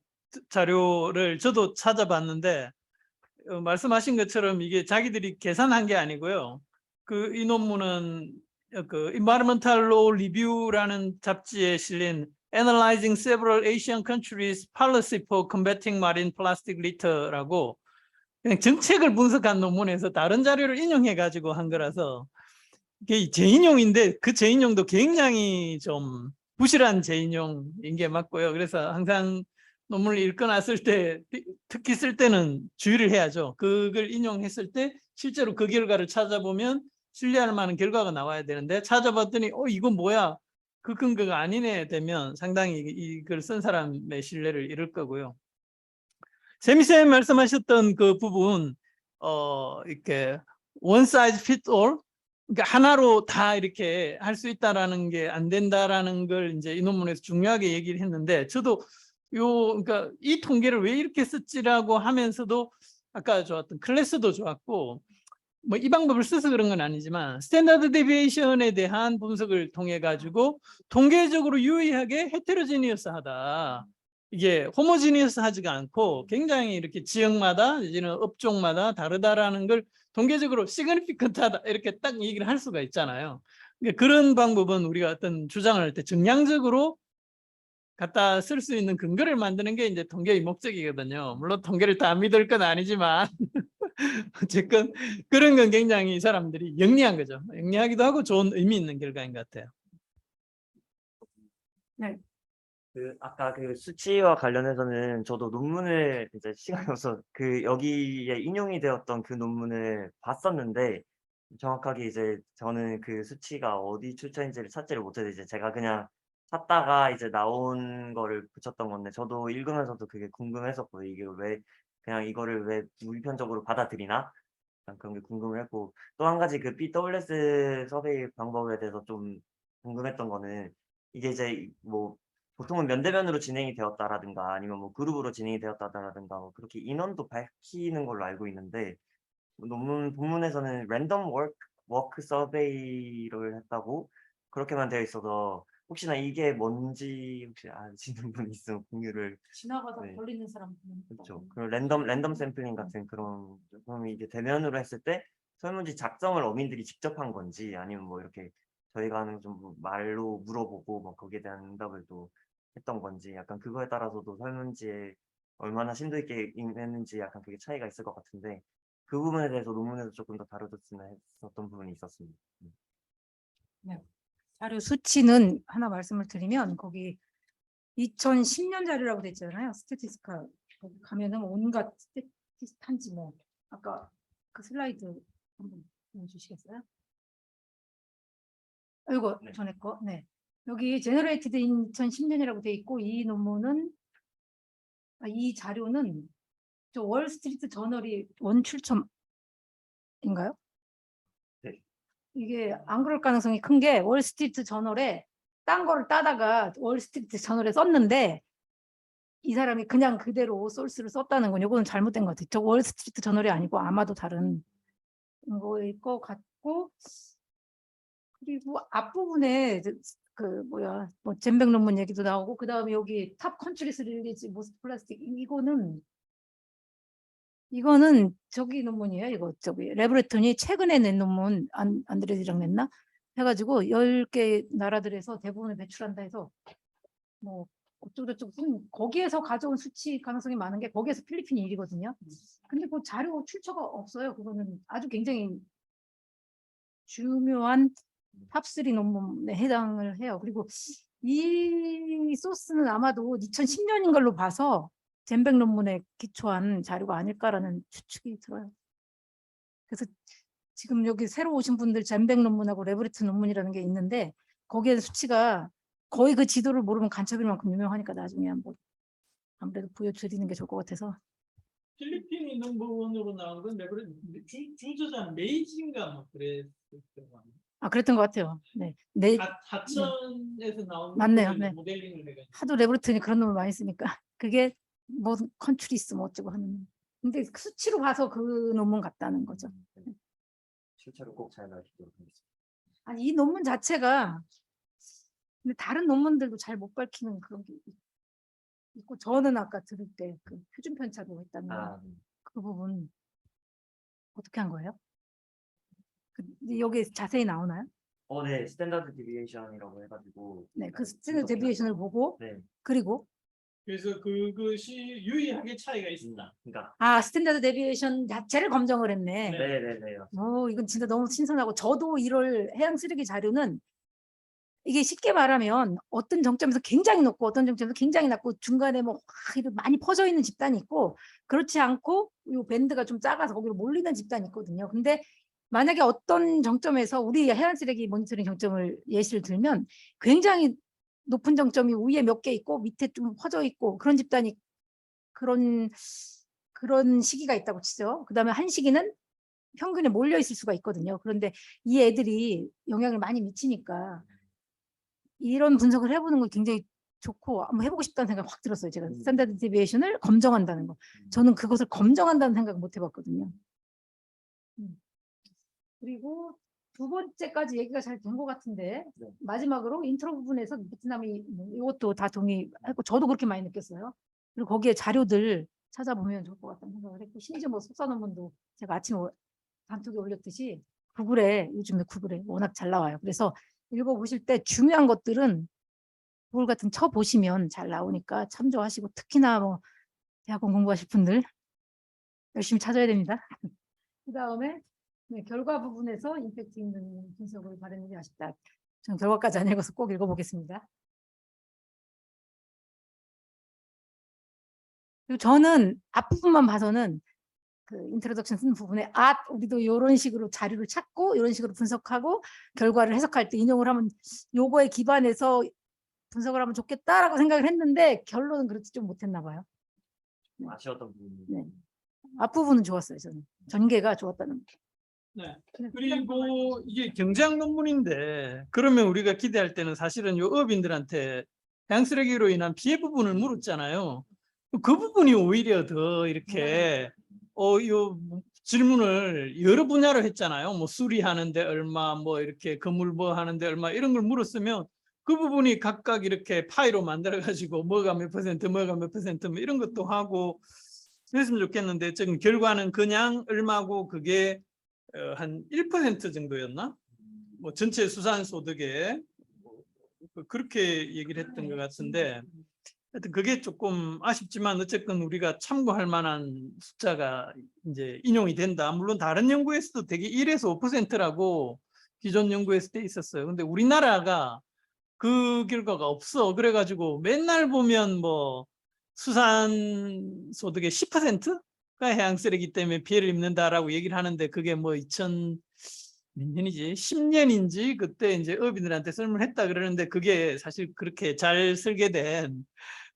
자료를 저도 찾아봤는데 말씀하신 것처럼 이게 자기들이 계산한 게 아니고요. 이 논문은 그 Environmental Law Review라는 잡지에 실린 Analyzing several Asian countries' policy for combating marine plastic litter라고 그냥 정책을 분석한 논문에서 다른 자료를 인용해 가지고 한 거라서 이게 재인용인데 그 재인용도 굉장히 좀 부실한 재인용인 게 맞고요. 그래서 항상 논문을 읽고 났을 때 특히 쓸 때는 주의를 해야죠. 그걸 인용했을 때 실제로 그 결과를 찾아보면 신뢰할 만한 결과가 나와야 되는데 찾아봤더니 이거 뭐야? 그 근거가 아니네 되면 상당히 이걸 쓴 사람의 신뢰를 잃을 거고요. 세미쌤 말씀하셨던 그 부분 이렇게 one size fits all 그러니까 하나로 다 이렇게 할 수 있다라는 게 안 된다라는 걸 이제 이 논문에서 중요하게 얘기를 했는데 저도 그러니까 이 통계를 왜 이렇게 썼지라고 하면서도 아까 좋았던 클래스도 좋았고 뭐 이 방법을 써서 그런 건 아니지만 스탠다드 데비에이션에 대한 분석을 통해 가지고 통계적으로 유의하게 헤테로지니어스하다. 이게 호모지니어스하지가 않고 굉장히 이렇게 지역마다 내지는 업종마다 다르다라는 걸 통계적으로 시그니피컨트하다 이렇게 딱 얘기를 할 수가 있잖아요. 그러니까 그런 방법은 우리가 어떤 주장을 할 때 정량적으로 갖다 쓸 수 있는 근거를 만드는 게 이제 통계의 목적이거든요. 물론 통계를 다 믿을 건 아니지만 어쨌건 그런 건 굉장히 사람들이 영리한 거죠. 영리하기도 하고 좋은 의미 있는 결과인 것 같아요. 아까 그 수치와 관련해서는 저도 논문을 이제 시간이 없어서 여기에 인용이 되었던 그 논문을 봤었는데 정확하게 이제 저는 그 수치가 어디 출처인지를 찾지를 못해서 이제 제가 그냥 찾다가 이제 나온 거를 붙였던 건데 저도 읽으면서도 그게 궁금했었고요. 이게 그냥 이거를 왜 무위편적으로 받아들이나? 약간 그런 게 궁금을 했고 또 한 가지 그 BWS 서베이 방법에 대해서 좀 궁금했던 거는 이게 이제 뭐 보통은 면대면으로 진행이 되었다라든가 아니면 뭐 그룹으로 진행이 되었다라든가 뭐 그렇게 인원도 밝히는 걸로 알고 있는데 논문 본문에서는 랜덤 워크 서베이를 했다고 그렇게만 되어 있어서 혹시나 이게 뭔지 혹시 아시는 분 있으면 공유를 지나가다 네. 걸리는 사람 그렇죠. 그 랜덤 샘플링 같은 그럼 이게 대면으로 했을 때 설문지 작성을 어민들이 직접 한 건지 아니면 뭐 이렇게 저희가 하는 좀 말로 물어보고 뭐 거기에 대한 응답을 또 했던 건지 약간 그거에 따라서도 설문지에 얼마나 심도 있게 임했는지 약간 그게 차이가 있을 것 같은데 그 부분에 대해서 논문에서 조금 더 다뤄졌으면 했었던 부분이 있었습니다. 자료 수치는 하나 말씀을 드리면 거기 2010년 자료라고 돼 있잖아요. 스태티스카 거기 가면은 온갖 스태티스탄지 뭐 아까 그 슬라이드 한번 보여주시겠어요? 이거 네. 전에 거. 네. 여기 제너레이티드 2010년이라고 돼 있고 이 논문은 이 자료는 저 월스트리트 저널이 원 출처인가요? 네. 이게 안 그럴 가능성이 큰 게 월스트리트 저널에 딴 거를 따다가 월스트리트 저널에 썼는데 이 사람이 그냥 그대로 소스를 썼다는 건 이거는 잘못된 것 같아요. 저 월스트리트 저널이 아니고 아마도 다른 거일 것 같고 그리고 앞부분에 그 뭐야 뭐 젠백 논문 얘기도 나오고 그 다음에 여기 탑 컨트리스 릴리지 모스트 플라스틱 이거는 저기 논문이에요. 이거 저기 레브레톤이 최근에 낸 논문 안드레지랑 냈나 해가지고 10개 나라들에서 대부분을 배출한다 해서 뭐 어쩌고저쩌고 거기에서 가져온 수치 가능성이 많은 게 거기에서 필리핀이 1위거든요. 근데 그 자료 출처가 없어요. 그거는 아주 굉장히 중요한 탑3 논문에 해당을 해요. 그리고 이 소스는 아마도 2010년인 걸로 봐서 젠백 논문에 기초한 자료가 아닐까라는 추측이 들어요. 그래서 지금 여기 새로 오신 분들 젠백 논문하고 레브레트 논문이라는 게 있는데 거기에 수치가 거의 그 지도를 모르면 간첩일 만큼 유명하니까 나중에 한번 아무래도 보여드리는 게 좋을 것 같아서. 필리핀이 넘버원으로 나온 건 주저자는 메이지인가 뭐 그랬을 거예요. 그랬던 것 같아요. 네. 하천에서 나온 맞네요. 것들을 네. 모델링을 해가지고. 하도 레브레톤이 그런 놈을 많이 쓰니까 그게 뭐 컨트리스 뭐 어쩌고 하는. 근데 수치로 봐서 그 논문 같다는 거죠. 출처를 꼭 잘 밝히도록 하겠습니다. 아니 이 논문 자체가 근데 다른 논문들도 잘 못 밝히는 그런 게 있고 저는 아까 들을 때 그 표준 편차로 했다는 그 부분 어떻게 한 거예요? 여기 자세히 나오나요? 네, 스탠다드 디비에이션이라고 해가지고. 네, 그 스탠다드 데비에이션을 보고 네, 그리고 그래서 그것이 유의하게 차이가 있습니다. 그러니까. 스탠다드 데비에이션 자체를 검정을 했네. 네네네. 이건 진짜 너무 신선하고 저도 이럴 해양 쓰레기 자료는 이게 쉽게 말하면 어떤 정점에서 굉장히 높고 어떤 정점에서 굉장히 낮고 중간에 뭐 이렇게 많이 퍼져 있는 집단이 있고 그렇지 않고 이 밴드가 좀 작아서 거기로 몰리는 집단이 있거든요. 근데 만약에 어떤 정점에서 우리 해양 쓰레기 모니터링 정점을 예시를 들면 굉장히 높은 정점이 위에 몇 개 있고 밑에 좀 퍼져 있고 그런 집단이 그런 시기가 있다고 치죠. 그다음에 한 시기는 평균에 몰려 있을 수가 있거든요. 그런데 이 애들이 영향을 많이 미치니까 이런 분석을 해보는 건 굉장히 좋고 한번 해보고 싶다는 생각 확 들었어요. 제가 스탠다드 디비에이션을 검정한다는 거. 저는 그것을 검정한다는 생각 못 해봤거든요. 그리고 두 번째까지 얘기가 잘 된 것 같은데 네. 마지막으로 인트로 부분에서 베트남이 이것도 다 동의하고 저도 그렇게 많이 느꼈어요. 그리고 거기에 자료들 찾아보면 좋을 것 같다는 생각을 했고 심지어 뭐 속사 논문도 제가 아침에 단톡에 올렸듯이 요즘에 구글에 워낙 잘 나와요. 그래서 읽어보실 때 중요한 것들은 구글 같은 쳐 보시면 잘 나오니까 참조하시고 특히나 뭐 대학원 공부하실 분들 열심히 찾아야 됩니다. 그 다음에 결과 부분에서 임팩트 있는 분석을 바랬는지 아쉽다. 저는 결과까지 안 읽어서 꼭 읽어보겠습니다. 그리고 저는 앞부분만 봐서는 그 인트로덕션 쓰는 부분에 우리도 이런 식으로 자료를 찾고 이런 식으로 분석하고 결과를 해석할 때 인용을 하면 요거에 기반해서 분석을 하면 좋겠다라고 생각을 했는데 결론은 그렇지 좀 못했나 봐요. 아쉬웠던 부분이. 네. 앞부분은 좋았어요. 저는 전개가 좋았다는 거. 네. 그리고 이게 경제학 논문인데 그러면 우리가 기대할 때는 사실은 요 업인들한테 해양 쓰레기로 인한 피해 부분을 물었잖아요. 그 부분이 오히려 더 이렇게 요 질문을 여러 분야로 했잖아요. 뭐 수리하는데 얼마, 뭐 이렇게 건물 뭐 하는데 얼마 이런 걸 물었으면 그 부분이 각각 이렇게 파이로 만들어 가지고 뭐가 몇 퍼센트, 뭐가 몇 퍼센트 뭐 이런 것도 하고 그랬으면 좋겠는데 지금 결과는 그냥 얼마고 그게 한 1% 정도였나? 뭐 전체 수산 소득에 그렇게 얘기를 했던 것 같은데 하여튼 그게 조금 아쉽지만 어쨌건 우리가 참고할 만한 숫자가 이제 인용이 된다. 물론 다른 연구에서도 되게 1에서 5%라고 기존 연구에서 돼 있었어요. 근데 우리나라가 그 결과가 없어. 그래가지고 맨날 보면 뭐 수산 소득의 10%가 해양 쓰레기 때문에 피해를 입는다라고 얘기를 하는데 그게 뭐 2000몇 년이지? 10년인지 그때 이제 업인들한테 설문했다 그러는데 그게 사실 그렇게 잘 설계된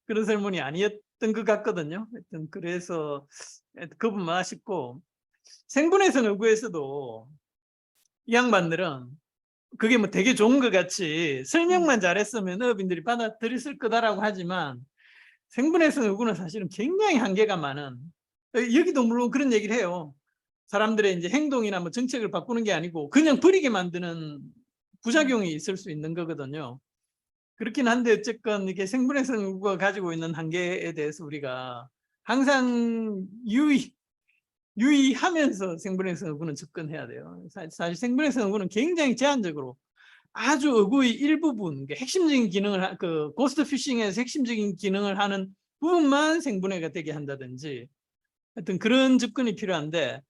그런 설문이 아니었던 것 같거든요. 하여튼 그래서 그 부분만 아쉽고 생분해성 의구에서도 이 양반들은 그게 뭐 되게 좋은 것 같이 설명만 잘했으면 업인들이 받아들였을 거다라고 하지만 생분해성 의구는 사실은 굉장히 한계가 많은 여기도 물론 그런 얘기를 해요. 사람들의 이제 행동이나 뭐 정책을 바꾸는 게 아니고 그냥 버리게 만드는 부작용이 있을 수 있는 거거든요. 그렇긴 한데 어쨌건 이게 생분해성 의구가 가지고 있는 한계에 대해서 우리가 항상 유의하면서 생분해성 의구는 접근해야 돼요. 사실 생분해성 의구는 굉장히 제한적으로 아주 의구의 일부분, 핵심적인 기능을 그 고스트 피싱에서 핵심적인 기능을 하는 부분만 생분해가 되게 한다든지 하여튼 그런 접근이 필요한데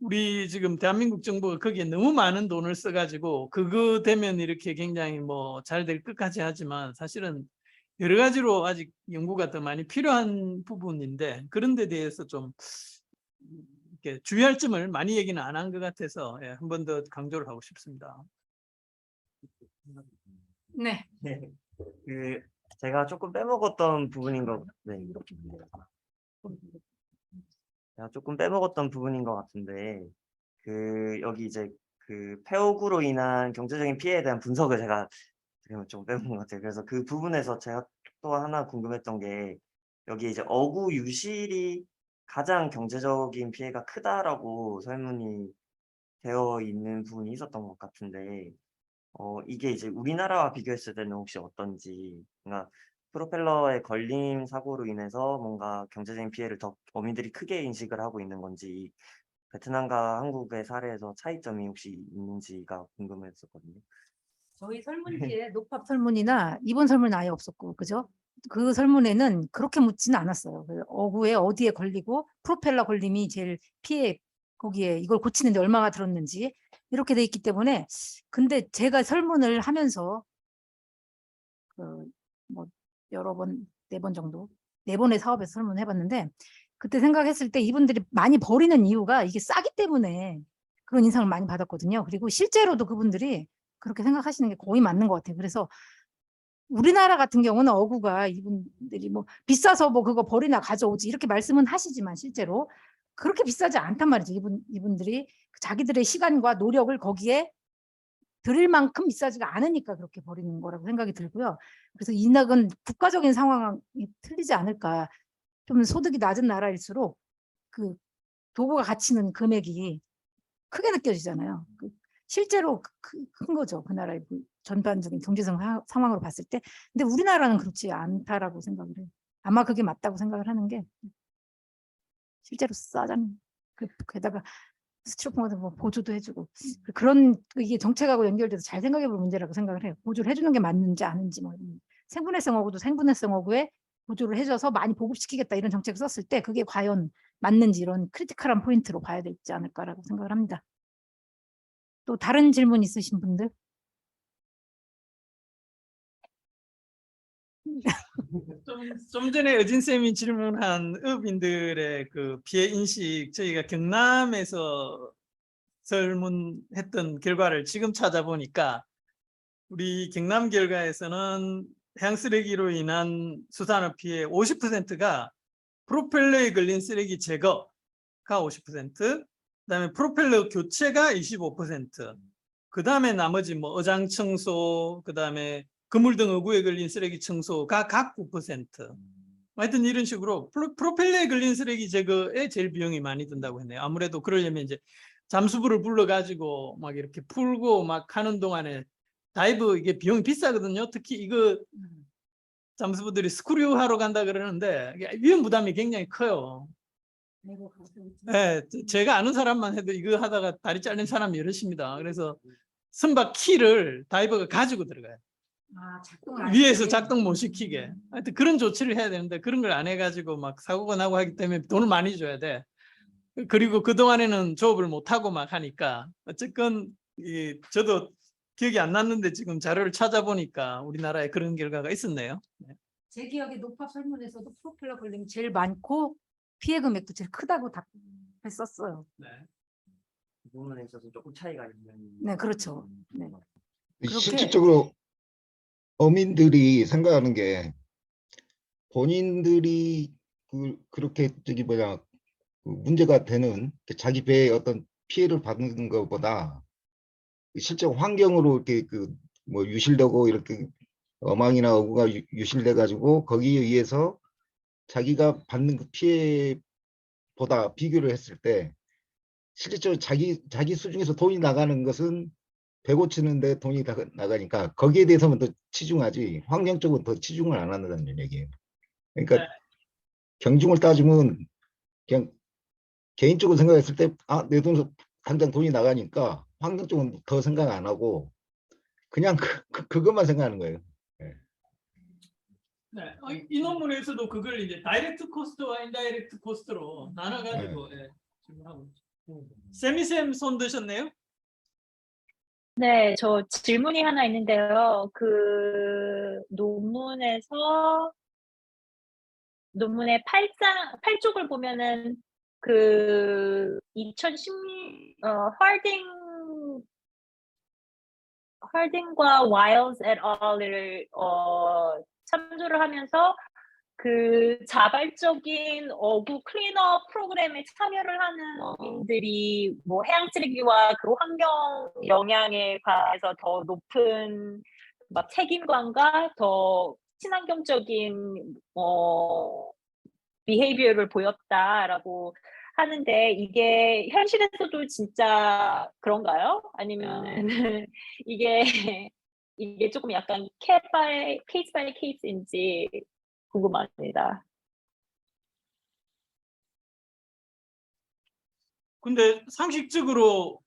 우리 지금 대한민국 정부가 거기에 너무 많은 돈을 써가지고 그거 되면 이렇게 굉장히 뭐 잘 될 것까지 하지만 사실은 여러 가지로 아직 연구가 더 많이 필요한 부분인데 그런 데 대해서 좀 이렇게 주의할 점을 많이 얘기는 안 한 것 같아서 한 번 더 강조를 하고 싶습니다. 네. 네. 그 제가 조금 빼먹었던 부분인 것, 네. 제가 조금 빼먹었던 부분인 것 같은데, 여기 이제 폐옥으로 인한 경제적인 피해에 대한 분석을 제가 좀 빼먹은 것 같아요. 그래서 그 부분에서 제가 또 하나 궁금했던 게, 여기 이제 어구 유실이 가장 경제적인 피해가 크다라고 설문이 되어 있는 부분이 있었던 것 같은데, 이게 이제 우리나라와 비교했을 때는 혹시 어떤지, 그러니까 프로펠러의 걸림 사고로 인해서 뭔가 경제적인 피해를 더 어민들이 크게 인식을 하고 있는 건지, 베트남과 한국의 사례에서 차이점이 혹시 있는지가 궁금했었거든요. 저희 설문지에 녹합 설문이나 이번 설문은 아예 없었고, 그죠? 그 설문에는 그렇게 묻지는 않았어요. 그 어구에 어디에 걸리고 프로펠러 걸림이 제일 피해 거기에 이걸 고치는데 얼마가 들었는지 이렇게 돼 있기 때문에. 근데 제가 설문을 하면서 뭐 여러 번, 4번 정도, 4번의 사업에서 설문해봤는데 그때 생각했을 때 이분들이 많이 버리는 이유가 이게 싸기 때문에 그런 인상을 많이 받았거든요. 그리고 실제로도 그분들이 그렇게 생각하시는 게 거의 맞는 것 같아요. 그래서 우리나라 같은 경우는 어구가 이분들이 뭐 비싸서 뭐 그거 버리나 가져오지 이렇게 말씀은 하시지만 실제로 그렇게 비싸지 않단 말이죠. 이분들이 자기들의 시간과 노력을 거기에 들일 만큼 비싸지가 않으니까 그렇게 버리는 거라고 생각이 들고요. 그래서 이낙은 국가적인 상황이 틀리지 않을까. 좀 소득이 낮은 나라일수록 그 도구가 갇히는 금액이 크게 느껴지잖아요. 실제로 큰 거죠. 그 나라의 전반적인 경제적 상황으로 봤을 때. 근데 우리나라는 그렇지 않다라고 생각을 해요. 아마 그게 맞다고 생각을 하는 게 실제로 싸잖아요. 게다가 스티로폼 같은 거 보조도 해주고 그런 이게 정책하고 연결돼서 잘 생각해볼 문제라고 생각을 해요. 보조를 해주는 게 맞는지 아닌지 뭐 생분해성 어구도 생분해성 어구에 보조를 해줘서 많이 보급시키겠다 이런 정책을 썼을 때 그게 과연 맞는지 이런 크리티컬한 포인트로 봐야 되지 않을까라고 생각을 합니다. 또 다른 질문 있으신 분들? 좀 전에 의진 쌤이 질문한 의업인들의 그 피해 인식 저희가 경남에서 설문했던 결과를 지금 찾아보니까 우리 경남 결과에서는 해양 쓰레기로 인한 수산업 피해 50%가 프로펠러에 걸린 쓰레기 제거가 50%, 그다음에 프로펠러 교체가 25%, 그다음에 나머지 뭐 어장 청소, 그다음에 그물 등 어구에 걸린 쓰레기 청소가 각 9%. 하여튼 이런 식으로 프로펠러에 걸린 쓰레기 제거에 제일 비용이 많이 든다고 했네요. 아무래도 그러려면 이제 잠수부를 불러가지고 막 이렇게 풀고 막 하는 동안에 다이브 이게 비용이 비싸거든요. 특히 이거 잠수부들이 스크류 하러 간다 그러는데 위험 부담이 굉장히 커요. 네, 제가 아는 사람만 해도 이거 하다가 다리 잘린 사람이 여럿입니다. 그래서 선박 키를 다이버가 가지고 들어가요. 위에서 작동 못 시키게. 하여튼 그런 조치를 해야 되는데 그런 걸 안 해가지고 막 사고가 나고 하기 때문에 돈을 많이 줘야 돼. 그리고 그동안에는 조업을 못하고 막 하니까 어쨌건 저도 기억이 안 났는데 지금 자료를 찾아보니까 우리나라에 그런 결과가 있었네요. 제 기억에 녹합 설문에서도 프로펠러 걸림이 제일 많고 피해 금액도 제일 크다고 답했었어요. 네. 그 부분에 있어서 조금 차이가 있는. 네, 그렇죠. 네. 그렇게 실질적으로 어민들이 생각하는 게 본인들이 그렇게 문제가 되는 자기 배에 어떤 피해를 받는 것보다 실제 환경으로 이렇게 뭐 유실되고 이렇게 어망이나 어구가 유실돼 가지고 거기에 의해서 자기가 받는 그 피해보다 비교를 했을 때 실질적으로 자기 수중에서 돈이 나가는 것은 배 고치는데 돈이 나가니까 거기에 대해서는 더 치중하지 환경 쪽은 더 치중을 안 한다는 얘기예요. 그러니까 네. 경중을 따지면 그냥 개인적으로 생각했을 때 내 돈 당장 돈이 나가니까 환경 쪽은 더 생각 안 하고 그냥 그것만 생각하는 거예요. 네. 이 논문에서도 그걸 이제 다이렉트 코스트와 인다이렉트 코스트로 나눠가지고 질문하고 있죠. 세미쌤 손 드셨네요? 네, 저 질문이 하나 있는데요. 그 논문의 8쪽을 보면은 그 2010 하딩과 와일즈 et al.을 참조를 하면서 그 자발적인 어구 클린업 프로그램에 참여를 하는 어민들이 뭐 해양 쓰레기와 그 환경 영향에 관해서 더 높은 막 책임감과 더 친환경적인 비헤이비어를 보였다라고 하는데 이게 현실에서도 진짜 그런가요? 아니면 이게 조금 약간 케이스 바이 케이스인지 궁금합니다. 근데 상식적으로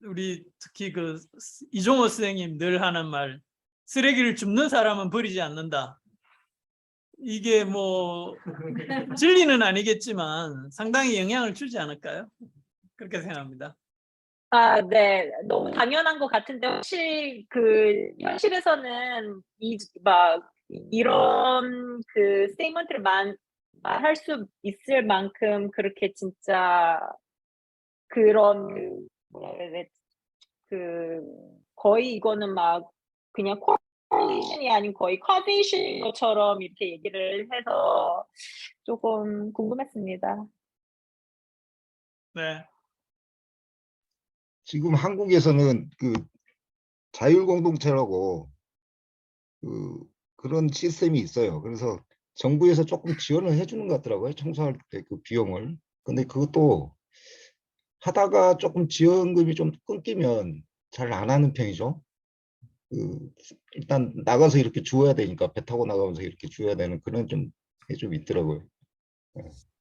우리 특히 그 이종호 선생님 늘 하는 말, 쓰레기를 줍는 사람은 버리지 않는다. 이게 뭐 진리는 아니겠지만 상당히 영향을 주지 않을까요? 그렇게 생각합니다. 아, 네. 너무 당연한 것 같은데 혹시 그 현실에서는 이런 그 스테이트먼트를 말할 수 있을 만큼 그렇게 진짜 그런 뭐라 그래야 되지? 그 거의 이거는 막 그냥 코리레이션이 아닌 거의 카우제이션인 것처럼 이렇게 얘기를 해서 조금 궁금했습니다. 네. 지금 한국에서는 그 자율공동체라고 그런 시스템이 있어요. 그래서 정부에서 조금 지원을 해주는 것 같더라고요. 청소할 때 그 비용을. 근데 그것도 하다가 조금 지원금이 좀 끊기면 잘 안 하는 편이죠. 일단 나가서 이렇게 주워야 되니까 배 타고 나가면서 이렇게 주워야 되는 그런 좀 있더라고요.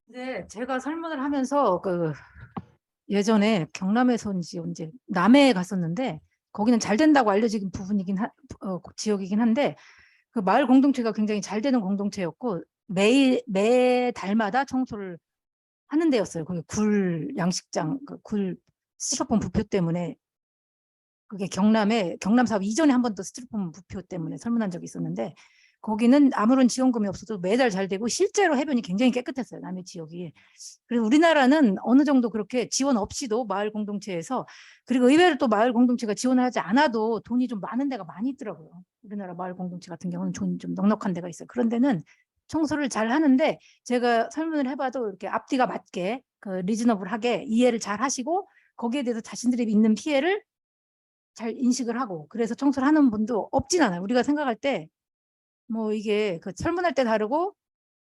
네, 제가 설문을 하면서 그 예전에 경남에서인지 언제 남해에 갔었는데 거기는 잘 된다고 알려진 부분이긴 지역이긴 한데 그 마을 공동체가 굉장히 잘 되는 공동체였고 매 달마다 청소를 하는 데였어요. 거기 굴 양식장, 굴 스티로폼 부표 때문에 그게 경남 사업 이전에 한 번 더 스티로폼 부표 때문에 설문한 적이 있었는데 거기는 아무런 지원금이 없어도 매달 잘 되고 실제로 해변이 굉장히 깨끗했어요. 남해 지역이. 그래서 우리나라는 어느 정도 그렇게 지원 없이도 마을 공동체에서 그리고 의외로 또 마을 공동체가 지원을 하지 않아도 돈이 좀 많은 데가 많이 있더라고요. 우리나라 마을 공동체 같은 경우는 돈이 좀 넉넉한 데가 있어요. 그런 데는 청소를 잘 하는데 제가 설문을 해봐도 이렇게 앞뒤가 맞게 그 리즈너블하게 이해를 잘 하시고 거기에 대해서 자신들이 있는 피해를 잘 인식을 하고 그래서 청소를 하는 분도 없진 않아요. 우리가 생각할 때 뭐 이게 그 설문할 때 다르고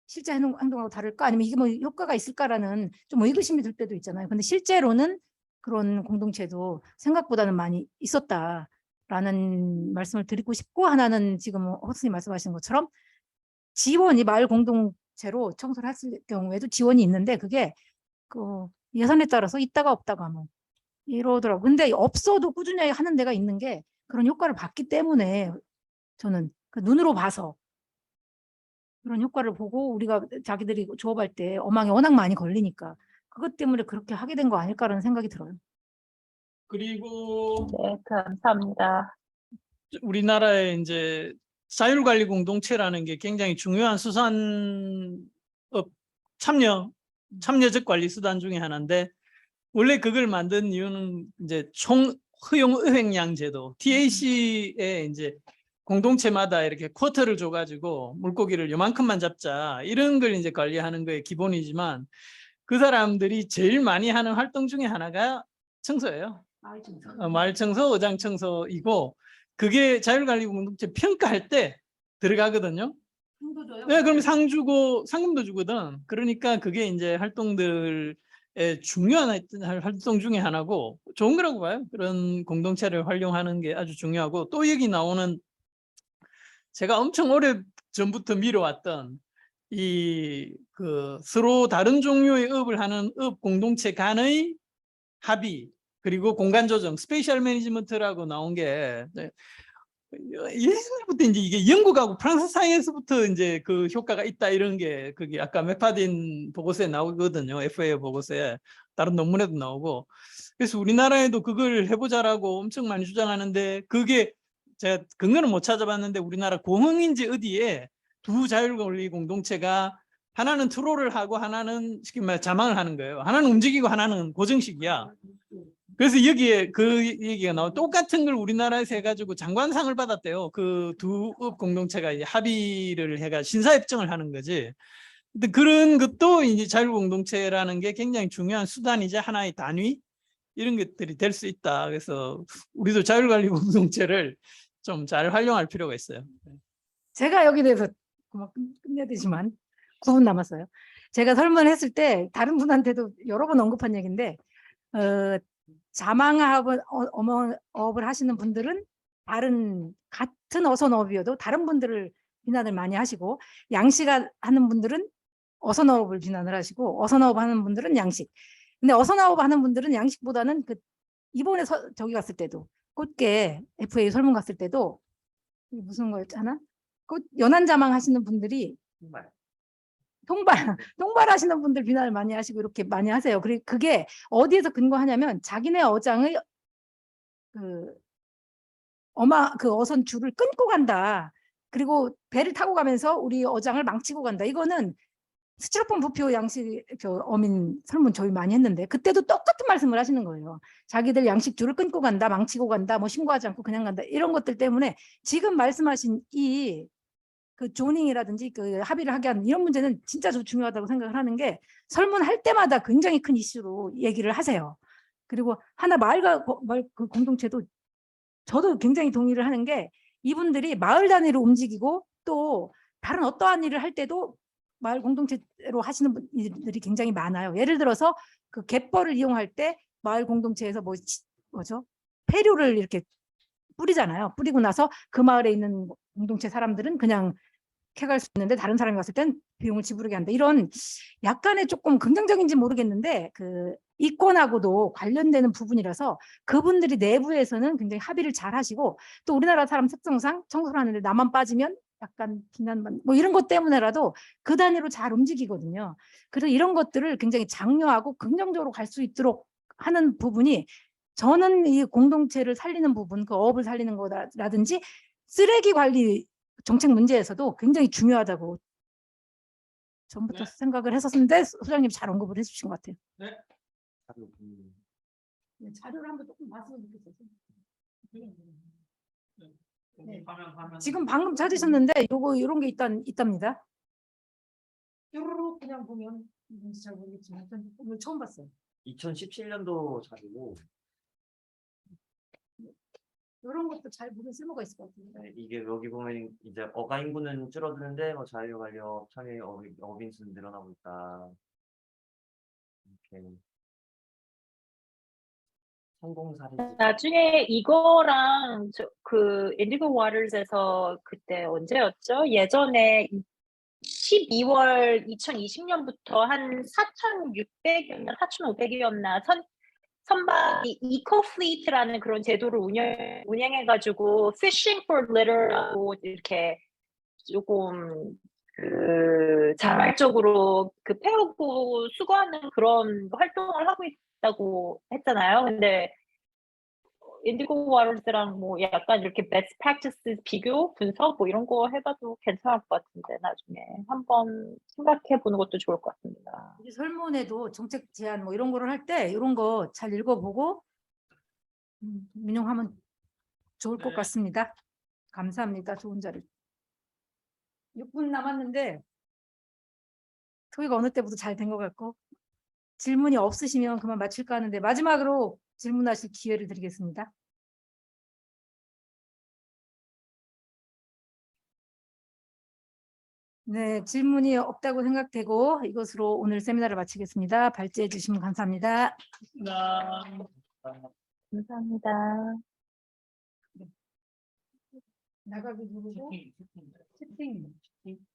실제 행동하고 다를까 아니면 이게 뭐 효과가 있을까라는 좀 의구심이 들 때도 있잖아요. 근데 실제로는 그런 공동체도 생각보다는 많이 있었다라는 말씀을 드리고 싶고 하나는 지금 허스님 말씀하신 것처럼 지원이 마을 공동체로 청소를 했을 경우에도 지원이 있는데 그게 그 예산에 따라서 있다가 없다가 뭐 이러더라고요. 근데 없어도 꾸준히 하는 데가 있는 게 그런 효과를 봤기 때문에 저는 그 눈으로 봐서 그런 효과를 보고 우리가 자기들이 조업할 때 어망에 워낙 많이 걸리니까 그것 때문에 그렇게 하게 된 거 아닐까라는 생각이 들어요. 그리고 네, 감사합니다. 우리나라의 이제 자율관리 공동체라는 게 굉장히 중요한 수산업 참여적 관리 수단 중에 하나인데 원래 그걸 만든 이유는 이제 총허용의획량 제도 TAC에 이제 공동체마다 이렇게 쿼터를 줘가지고 물고기를 요만큼만 잡자 이런 걸 이제 관리하는 거에 기본이지만 그 사람들이 제일 많이 하는 활동 중에 하나가 청소예요. 마을 청소, 어장 청소이고 그게 자율관리 공동체 평가할 때 들어가거든요. 네, 그럼 상금도 주거든. 그러니까 그게 이제 활동들의 중요한 활동 중에 하나고 좋은 거라고 봐요. 그런 공동체를 활용하는 게 아주 중요하고 또 여기 나오는 제가 엄청 오래 전부터 미뤄왔던 서로 다른 종류의 업을 하는 업 공동체 간의 합의 그리고 공간 조정, 스페이셜 매니지먼트라고 나온 게 예전부터 이제 이게 영국하고 프랑스 사이에서부터 이제 그 효과가 있다 이런 게 그게 아까 맥파딘 보고서에 나오거든요. FAO 보고서에 다른 논문에도 나오고 그래서 우리나라에도 그걸 해보자라고 엄청 많이 주장하는데 그게 제가 근거는 못 찾아봤는데 우리나라 공흥인지 어디에 두 자율관리 공동체가 하나는 트롤을 하고 하나는 쉽게 말해 자망을 하는 거예요. 하나는 움직이고 하나는 고정식이야. 그래서 여기에 그 얘기가 나와 똑같은 걸 우리나라에서 해가지고 장관상을 받았대요. 그 두 업 공동체가 이제 합의를 해가 신사협정을 하는 거지. 근데 그런 것도 이제 자율공동체라는 게 굉장히 중요한 수단이자 하나의 단위 이런 것들이 될 수 있다. 그래서 우리도 자율관리 공동체를 좀 잘 활용할 필요가 있어요. 제가 여기 대해서 그만 끝내야 되지만 9분 남았어요. 제가 설문했을 때 다른 분한테도 여러 번 언급한 얘기인데 자망업을 업을 하시는 분들은 같은 어선업이어도 다른 분들을 비난을 많이 하시고 양식하는 분들은 어선업을 비난을 하시고 어선업 하는 분들은 양식. 근데 어선업 하는 분들은 양식보다는 그 이번에 저기 갔을 때도 꽃게 FA 설문 갔을 때도 이게 무슨 거였잖아? 꽃 연한자망 하시는 분들이 정말 통발하시는 분들 비난을 많이 하시고 이렇게 많이 하세요. 그리고 그게 어디에서 근거하냐면 자기네 어장의 그 어선 줄을 끊고 간다. 그리고 배를 타고 가면서 우리 어장을 망치고 간다. 이거는 스티로폼 부표 양식 어민 설문 저희 많이 했는데 그때도 똑같은 말씀을 하시는 거예요. 자기들 양식 줄을 끊고 간다, 망치고 간다, 뭐 신고하지 않고 그냥 간다 이런 것들 때문에 지금 말씀하신 이 그 조닝이라든지 그 합의를 하게 하는 이런 문제는 진짜 중요하다고 생각을 하는 게 설문할 때마다 굉장히 큰 이슈로 얘기를 하세요. 그리고 하나 마을과 그 공동체도 저도 굉장히 동의를 하는 게 이분들이 마을 단위로 움직이고 또 다른 어떠한 일을 할 때도 마을 공동체로 하시는 분들이 굉장히 많아요. 예를 들어서 그 갯벌을 이용할 때 마을 공동체에서 뭐죠? 폐류를 이렇게 뿌리잖아요. 뿌리고 나서 그 마을에 있는 공동체 사람들은 그냥 캐갈 수 있는데 다른 사람이 왔을 땐 비용을 지불하게 한다. 이런 약간의 조금 긍정적인지 모르겠는데 그 이권하고도 관련되는 부분이라서 그분들이 내부에서는 굉장히 합의를 잘 하시고 또 우리나라 사람 특성상 청소를 하는데 나만 빠지면 약간 비난만 뭐 이런 것 때문에라도 그 단위로 잘 움직이거든요. 그래서 이런 것들을 굉장히 장려하고 긍정적으로 갈 수 있도록 하는 부분이 저는 이 공동체를 살리는 부분, 그 어업을 살리는 거라든지 쓰레기 관리 정책 문제에서도 굉장히 중요하다고 전부터 네. 생각을 했었는데 소장님 잘 언급을 해주신 것 같아요. 자료 네, 자료를 한번 조금 봤으면 좋겠어요. 네. 지금 방금 찾으셨는데 요거 이런 게 있답니다. 요렇게 그냥 보면 뭔지 잘 모르겠지만 전 오늘 처음 봤어요. 2017년도 자료고 이런 것도 잘 보면 쓸모가 있을 것 같아요. 네, 이게 여기 보면 이제 어가 인구는 줄어드는데 뭐 자유관리업 참여 어민 수는 늘어나고 있다. 이렇게 성공 사례. 나중에 이거랑 그 인디고 워터즈에서 그때 언제였죠? 예전에 12월 2020년부터 한 4,600이었나 4,500이었나 선박 이코플리트라는 그런 제도를 운영해가지고 Fishing for Litter라고 이렇게 조금 그 자발적으로 그 배우고 수거하는 그런 활동을 하고 있다고 했잖아요. 근데 인디고 워터즈랑 뭐 약간 이렇게 베스트 프랙티스 비교 분석 뭐 이런 거 해봐도 괜찮을 것 같은데 나중에 한번 생각해 보는 것도 좋을 것 같습니다. 우리 설문에도 정책 제안 뭐 이런 거를 할 때 이런 거 잘 읽어보고 운영하면 좋을 것 네. 같습니다. 감사합니다. 좋은 자료. 6분 남았는데 토익 어느 때보다 잘 된 것 같고 질문이 없으시면 그만 마칠까 하는데 마지막으로 질문하실 기회를 드리겠습니다. 네, 질문이 없다고 생각되고 이것으로 오늘 세미나를 마치겠습니다. 발제해 주시면 감사합니다. 감사합니다. 나가기 누르고 채팅.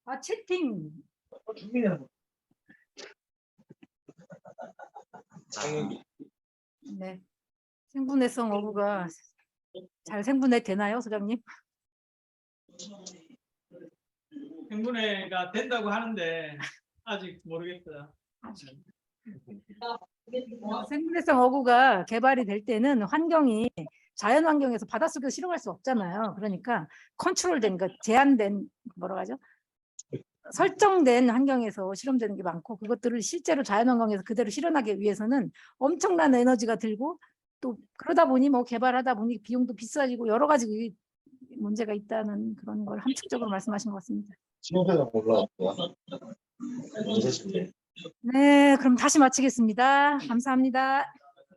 아, 채팅. 네. 생분해성 어부가 잘 생분해 되나요, 소장님? 생분해가 된다고 하는데 아직 모르겠어요. 생분해성 어구가 개발이 될 때는 환경이 자연 환경에서 바닷속에서 실험할 수 없잖아요. 그러니까 컨트롤된, 그러니까 제한된 뭐라고 하죠? 설정된 환경에서 실험되는 게 많고 그것들을 실제로 자연 환경에서 그대로 실현하기 위해서는 엄청난 에너지가 들고 또 그러다 보니 뭐 개발하다 보니 비용도 비싸지고 여러 가지 문제가 있다는 그런 걸 함축적으로 말씀하신 것 같습니다. 신호가 올라왔고요. 네, 그럼 다시 마치겠습니다. 감사합니다.